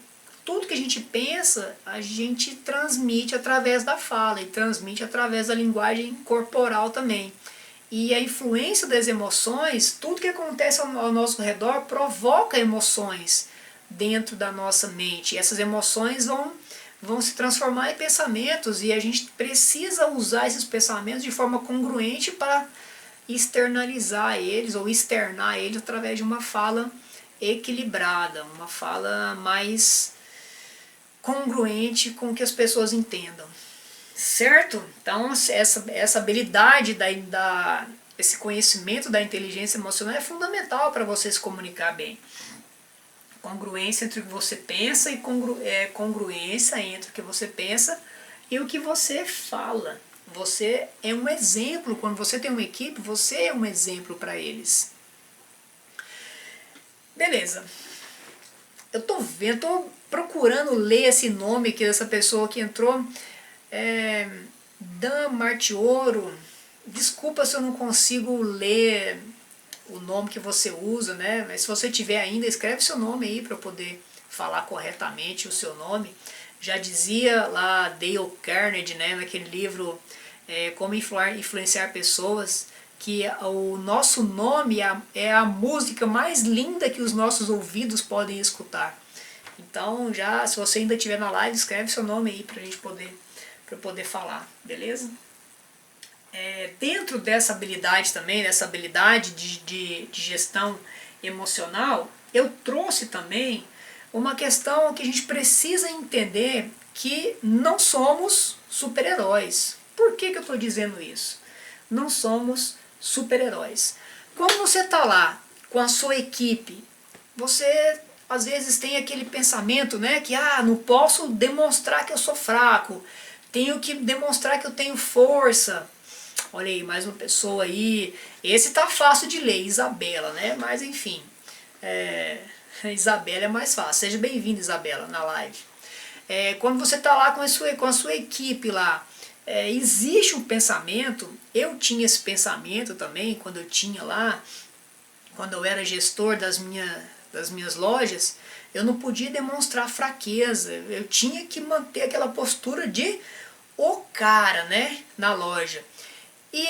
tudo que a gente pensa, a gente transmite através da fala e transmite através da linguagem corporal também. E a influência das emoções, tudo que acontece ao nosso redor provoca emoções dentro da nossa mente. E essas emoções vão se transformar em pensamentos e a gente precisa usar esses pensamentos de forma congruente para externalizar eles ou externar eles através de uma fala equilibrada, uma fala mais congruente com o que as pessoas entendam. Certo? Então, essa habilidade, esse conhecimento da inteligência emocional é fundamental para você se comunicar bem. Congruência entre o que você pensa e congruência entre o que você pensa e o que você fala. Você é um exemplo, quando você tem uma equipe, você é um exemplo para eles. Beleza. Eu tô procurando ler esse nome aqui dessa pessoa que entrou. Dan Martioro, desculpa se eu não consigo ler o nome que você usa, né? Mas se você tiver ainda, escreve seu nome aí para eu poder falar corretamente o seu nome. Já dizia lá Dale Carnegie, né, naquele livro Como Influenciar Pessoas, que o nosso nome é a música mais linda que os nossos ouvidos podem escutar. Então, já, se você ainda estiver na live, escreve seu nome aí para eu poder falar, beleza? Dentro dessa habilidade também, dessa habilidade de gestão emocional, eu trouxe também uma questão que a gente precisa entender, que não somos super-heróis. Por que eu estou dizendo isso? Não somos super-heróis. Quando você está lá com a sua equipe, você às vezes tem aquele pensamento, né, que não posso demonstrar que eu sou fraco, tenho que demonstrar que eu tenho força. Olha aí, mais uma pessoa aí. Esse tá fácil de ler, Isabela, né? Mas enfim, Isabela é mais fácil. Seja bem-vinda, Isabela, na live. Quando você tá lá com a sua equipe lá, existe um pensamento. Eu tinha esse pensamento também quando eu tinha lá, quando eu era gestor das minhas lojas. Eu não podia demonstrar fraqueza. Eu tinha que manter aquela postura de o cara, né, na loja. E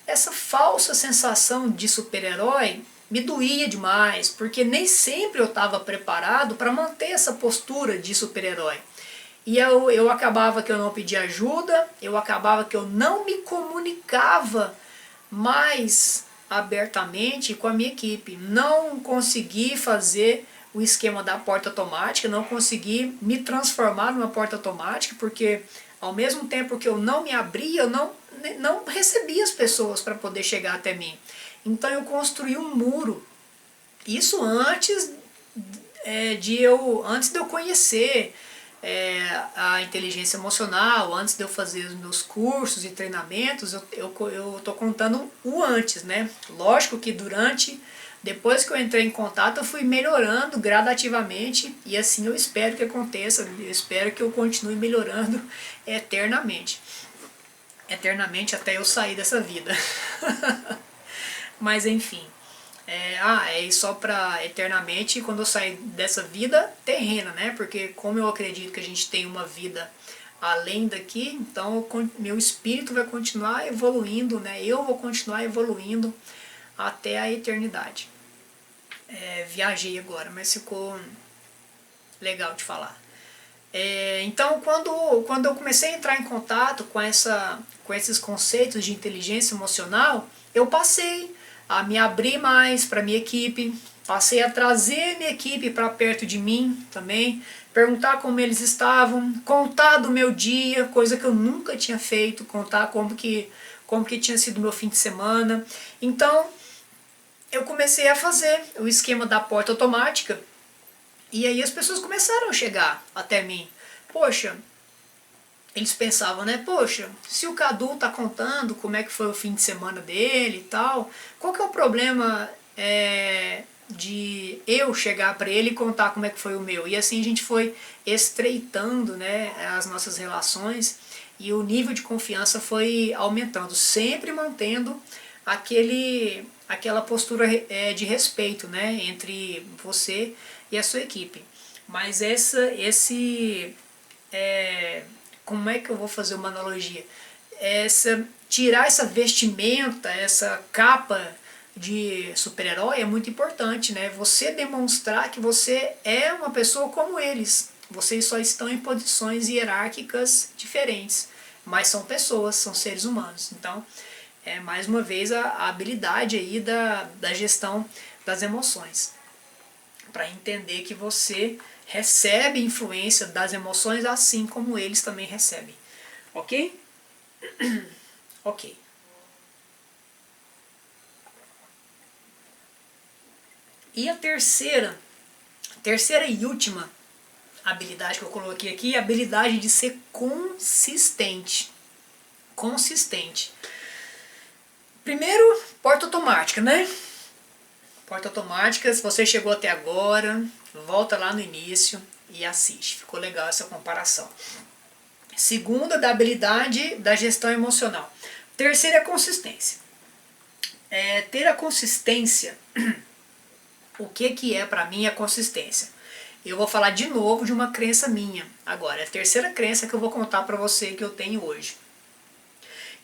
essa falsa sensação de super-herói me doía demais, porque nem sempre eu estava preparado para manter essa postura de super-herói. E eu acabava que eu não pedia ajuda, eu acabava que eu não me comunicava mais abertamente com a minha equipe. Não consegui fazer o esquema da porta automática, não consegui me transformar numa porta automática, porque ao mesmo tempo que eu não me abria, eu não recebia as pessoas para poder chegar até mim. Então eu construí um muro. Isso antes de eu conhecer a inteligência emocional, antes de eu fazer os meus cursos e treinamentos. Eu tô contando o antes, né? Lógico que depois que eu entrei em contato, eu fui melhorando gradativamente, e assim eu espero que aconteça, eu espero que eu continue melhorando eternamente. Eternamente até eu sair dessa vida. Mas enfim, só para eternamente quando eu sair dessa vida terrena, né? Porque como eu acredito que a gente tem uma vida além daqui, então meu espírito vai continuar evoluindo, né? Eu vou continuar evoluindo até a eternidade. Viajei agora, mas ficou legal de falar. Então, quando eu comecei a entrar em contato com esses conceitos de inteligência emocional, eu passei a me abrir mais para a minha equipe, passei a trazer minha equipe para perto de mim também, perguntar como eles estavam, contar do meu dia, coisa que eu nunca tinha feito, contar como que tinha sido o meu fim de semana. Então, eu comecei a fazer o esquema da porta automática, e aí as pessoas começaram a chegar até mim. Poxa, eles pensavam, né? Poxa, se o Cadu tá contando como é que foi o fim de semana dele e tal, qual que é o problema de eu chegar para ele e contar como é que foi o meu. E assim a gente foi estreitando, né, as nossas relações e o nível de confiança foi aumentando, sempre mantendo aquela postura de respeito, né, entre você e a sua equipe. Mas como é que eu vou fazer uma analogia? Tirar essa vestimenta, essa capa de super-herói é muito importante, né? Você demonstrar que você é uma pessoa como eles. Vocês só estão em posições hierárquicas diferentes, mas são pessoas, são seres humanos. Então, mais uma vez a habilidade aí da gestão das emoções, para entender que você recebe influência das emoções assim como eles também recebem. Ok? Ok. E a terceira e última habilidade que eu coloquei aqui é a habilidade de ser consistente. Consistente. Primeiro, porta automática, né? Porta automática, se você chegou até agora, volta lá no início e assiste. Ficou legal essa comparação. Segunda, da habilidade da gestão emocional. Terceira é a consistência. Ter a consistência, o que é para mim a consistência? Eu vou falar de novo de uma crença minha agora. É a terceira crença que eu vou contar para você que eu tenho hoje.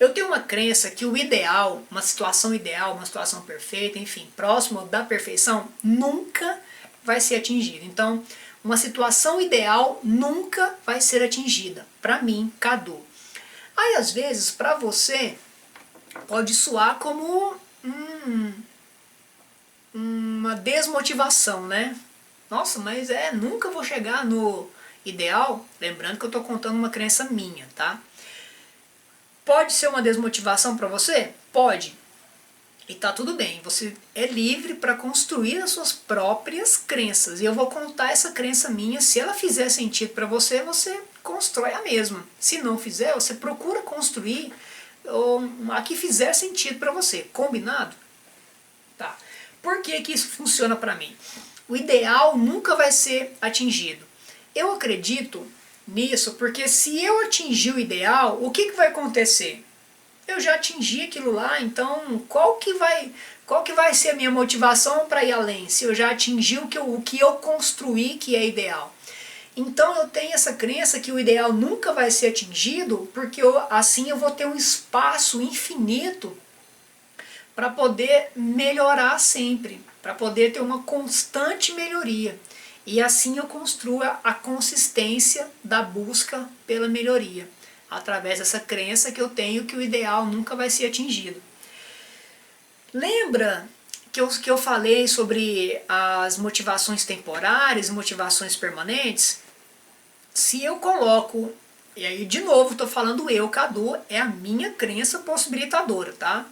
Eu tenho uma crença que o ideal, uma situação perfeita, enfim, próximo da perfeição, nunca vai ser atingido. Então, uma situação ideal nunca vai ser atingida. Para mim, Cadu. Aí, às vezes, para você, pode soar como uma desmotivação, né? Nossa, mas nunca vou chegar no ideal. Lembrando que eu estou contando uma crença minha, tá? Pode ser uma desmotivação para você? Pode. E tá tudo bem, você é livre para construir as suas próprias crenças. E eu vou contar essa crença minha, se ela fizer sentido para você, você constrói a mesma. Se não fizer, você procura construir a que fizer sentido para você. Combinado? Tá. Por que que isso funciona para mim? O ideal nunca vai ser atingido. Eu acredito nisso porque se eu atingir o ideal, o que vai acontecer? Eu já atingi aquilo lá, então qual que vai ser a minha motivação para ir além? Se eu já atingi o que eu construí que é ideal. Então eu tenho essa crença que o ideal nunca vai ser atingido, porque assim eu vou ter um espaço infinito para poder melhorar sempre, para poder ter uma constante melhoria. E assim eu construo a consistência da busca pela melhoria, através dessa crença que eu tenho que o ideal nunca vai ser atingido. Lembra que eu falei sobre as motivações temporárias e motivações permanentes? Se eu coloco, e aí de novo estou falando eu, Cadu, é a minha crença possibilitadora, tá?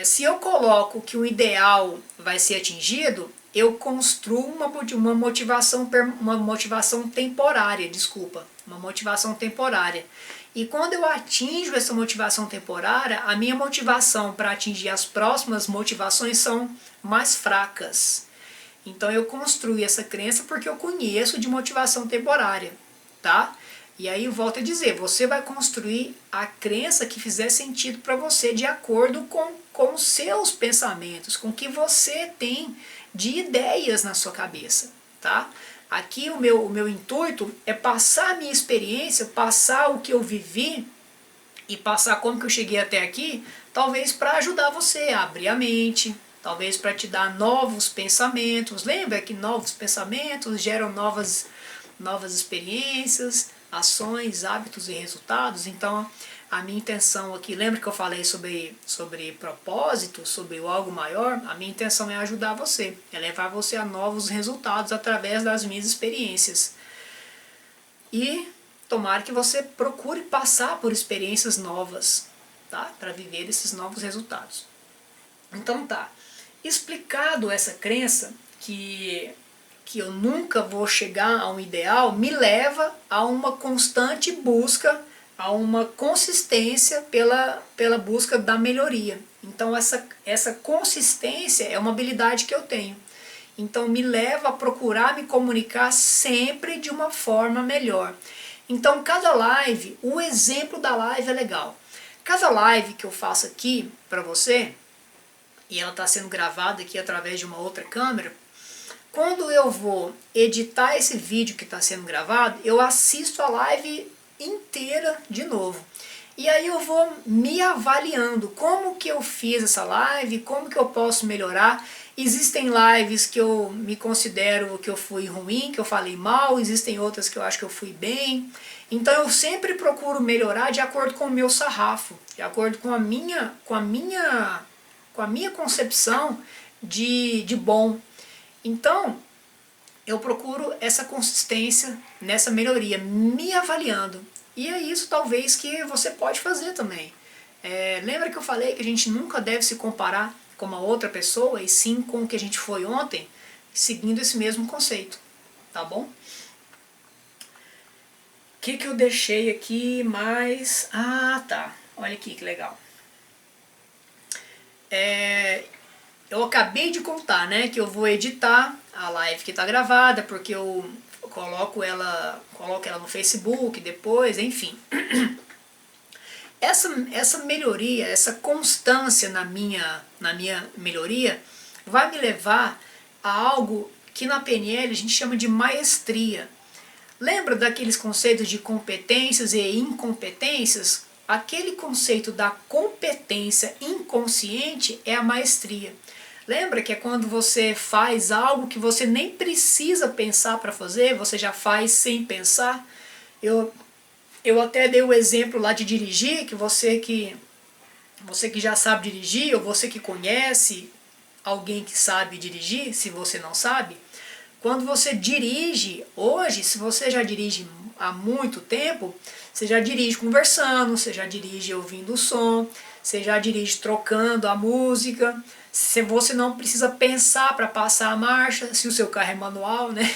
Se eu coloco que o ideal vai ser atingido, eu construo uma motivação temporária, uma motivação temporária. E quando eu atinjo essa motivação temporária, a minha motivação para atingir as próximas motivações são mais fracas. Então eu construí essa crença porque eu conheço de motivação temporária, tá? E aí volto a dizer, você vai construir a crença que fizer sentido para você de acordo com os seus pensamentos, com o que você tem de ideias na sua cabeça, tá? Aqui o meu intuito é passar a minha experiência, passar o que eu vivi e passar como que eu cheguei até aqui, talvez para ajudar você a abrir a mente, talvez para te dar novos pensamentos. Lembra que novos pensamentos geram novas experiências, ações, hábitos e resultados? Então, a minha intenção aqui, lembra que eu falei sobre propósito, sobre o algo maior? A minha intenção é ajudar você, é levar você a novos resultados através das minhas experiências. E tomara que você procure passar por experiências novas, tá? Para viver esses novos resultados. Então tá, explicado essa crença que eu nunca vou chegar a um ideal, me leva a uma constante busca, a uma consistência pela busca da melhoria. Então essa consistência é uma habilidade que eu tenho. Então me leva a procurar me comunicar sempre de uma forma melhor. Então cada live, o exemplo da live é legal. Cada live que eu faço aqui para você, e ela está sendo gravada aqui através de uma outra câmera, quando eu vou editar esse vídeo que está sendo gravado, eu assisto a live inteira de novo. E aí eu vou me avaliando como que eu fiz essa live, como que eu posso melhorar. Existem lives que eu me considero que eu fui ruim, que eu falei mal, existem outras que eu acho que eu fui bem. Então eu sempre procuro melhorar de acordo com o meu sarrafo, de acordo com a minha concepção de bom. Então, eu procuro essa consistência nessa melhoria, me avaliando. E é isso talvez que você pode fazer também. Lembra que eu falei que a gente nunca deve se comparar com uma outra pessoa, e sim com o que a gente foi ontem, seguindo esse mesmo conceito, tá bom? O que eu deixei aqui mais... Ah, tá. Olha aqui que legal. Eu acabei de contar, né, que eu vou editar a live que está gravada, porque eu coloco ela no Facebook depois, enfim. Essa melhoria, essa constância na minha melhoria, vai me levar a algo que na PNL a gente chama de maestria. Lembra daqueles conceitos de competências e incompetências? Aquele conceito da competência inconsciente é a maestria. Lembra que é quando você faz algo que você nem precisa pensar para fazer, você já faz sem pensar? Eu até dei o exemplo lá de dirigir, que você que já sabe dirigir, ou você que conhece alguém que sabe dirigir, se você não sabe, quando você dirige hoje, se você já dirige há muito tempo, você já dirige conversando, você já dirige ouvindo o som, você já dirige trocando a música, se você não precisa pensar para passar a marcha, se o seu carro é manual, né?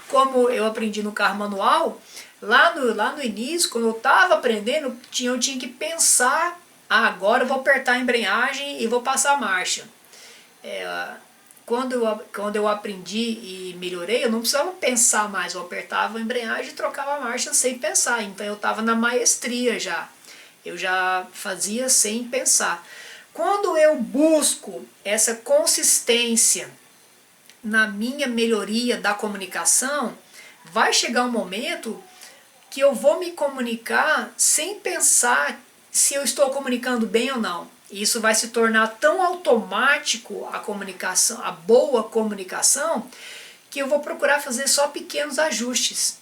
Como eu aprendi no carro manual, lá no início, quando eu estava aprendendo, eu tinha que pensar, agora eu vou apertar a embreagem e vou passar a marcha. Quando eu aprendi e melhorei, eu não precisava pensar mais, eu apertava a embreagem e trocava a marcha sem pensar, então eu estava na maestria já, eu já fazia sem pensar. Quando eu busco essa consistência na minha melhoria da comunicação, vai chegar um momento que eu vou me comunicar sem pensar se eu estou comunicando bem ou não. E isso vai se tornar tão automático a comunicação, a boa comunicação, que eu vou procurar fazer só pequenos ajustes.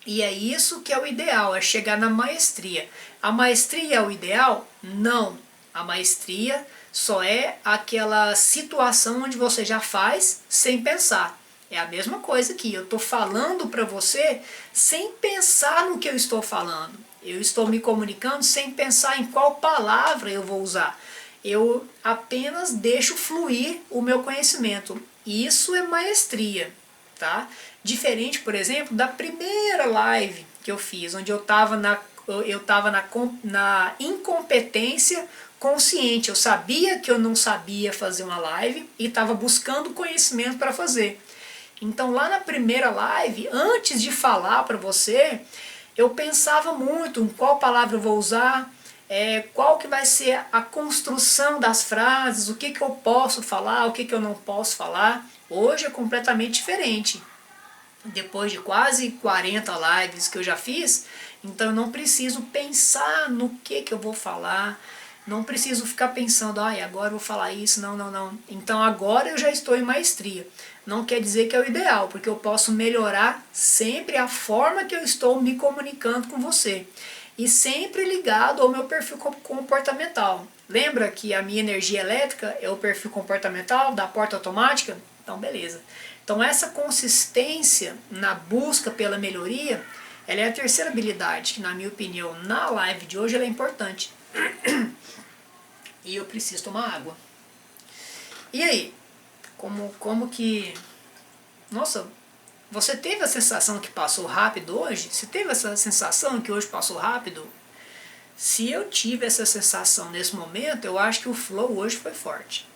E é isso que é o ideal, é chegar na maestria. A maestria é o ideal? Não. A maestria só é aquela situação onde você já faz sem pensar. É a mesma coisa aqui, eu estou falando para você sem pensar no que eu estou falando. Eu estou me comunicando sem pensar em qual palavra eu vou usar. Eu apenas deixo fluir o meu conhecimento. Isso é maestria, tá? Diferente, por exemplo, da primeira live que eu fiz, onde eu estava na incompetência consciente. Eu sabia que eu não sabia fazer uma live e estava buscando conhecimento para fazer. Então lá na primeira live, antes de falar para você, eu pensava muito em qual palavra eu vou usar, qual que vai ser a construção das frases, o que eu posso falar, o que eu não posso falar. Hoje é completamente diferente. Depois de quase 40 lives que eu já fiz, então eu não preciso pensar no que eu vou falar, não preciso ficar pensando, agora eu vou falar isso, não. Então agora eu já estou em maestria. Não quer dizer que é o ideal, porque eu posso melhorar sempre a forma que eu estou me comunicando com você. E sempre ligado ao meu perfil comportamental. Lembra que a minha energia elétrica é o perfil comportamental da porta automática? Então beleza. Então essa consistência na busca pela melhoria, ela é a terceira habilidade, que na minha opinião, na live de hoje, ela é importante. E eu preciso tomar água. E aí? Como que... Nossa, você teve a sensação que passou rápido hoje? Você teve essa sensação que hoje passou rápido? Se eu tive essa sensação nesse momento, eu acho que o flow hoje foi forte.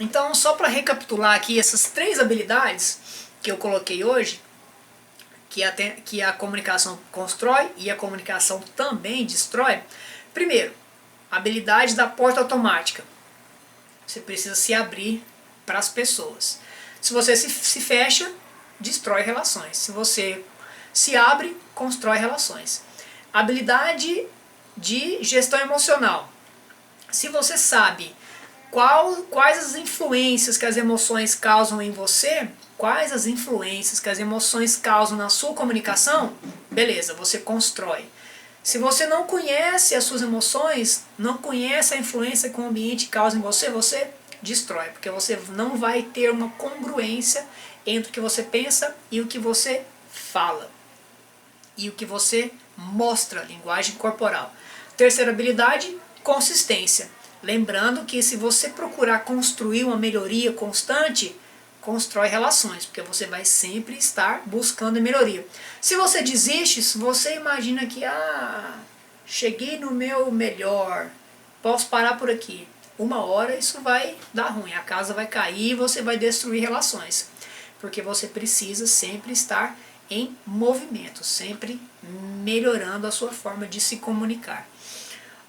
Então, só para recapitular aqui essas 3 habilidades que eu coloquei hoje, que a comunicação constrói e a comunicação também destrói. Primeiro, habilidade da porta automática. Você precisa se abrir para as pessoas. Se você se fecha, destrói relações. Se você se abre, constrói relações. Habilidade de gestão emocional. Se você sabe quais as influências que as emoções causam em você, quais as influências que as emoções causam na sua comunicação, beleza, você constrói. Se você não conhece as suas emoções, não conhece a influência que o ambiente causa em você, você destrói, porque você não vai ter uma congruência entre o que você pensa e o que você fala. E o que você mostra, linguagem corporal. Terceira habilidade, consistência. Lembrando que se você procurar construir uma melhoria constante, constrói relações, porque você vai sempre estar buscando a melhoria. Se você desiste, se você imagina que cheguei no meu melhor, posso parar por aqui. Uma hora isso vai dar ruim, a casa vai cair e você vai destruir relações. Porque você precisa sempre estar em movimento, sempre melhorando a sua forma de se comunicar.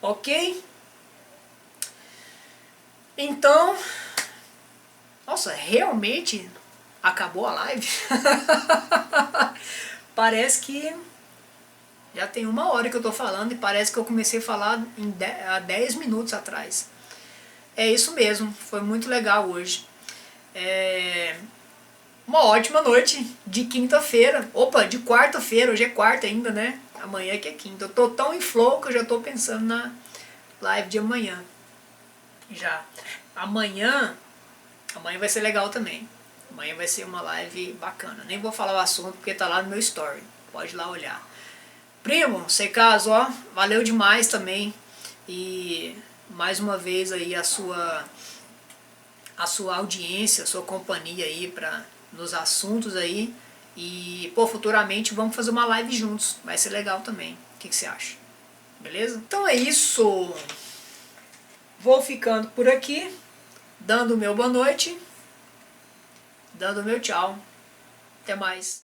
Ok? Então, nossa, realmente acabou a live? Parece que já tem 1 hora que eu tô falando e parece que eu comecei a falar há 10 minutos atrás. É isso mesmo, foi muito legal hoje. Uma ótima noite de quinta-feira. Opa, de quarta-feira, hoje é quarta ainda, né? Amanhã que é quinta. Eu tô tão em flow que eu já tô pensando na live de amanhã. Já. Amanhã vai ser legal também. Amanhã vai ser uma live bacana. Nem vou falar o assunto porque tá lá no meu story. Pode ir lá olhar. Primo, sei caso, ó, valeu demais também. E mais uma vez aí a sua audiência, a sua companhia aí nos assuntos aí. E, pô, futuramente vamos fazer uma live juntos. Vai ser legal também. O que você acha? Beleza? Então é isso. Vou ficando por aqui, dando o meu boa noite, dando o meu tchau. Até mais.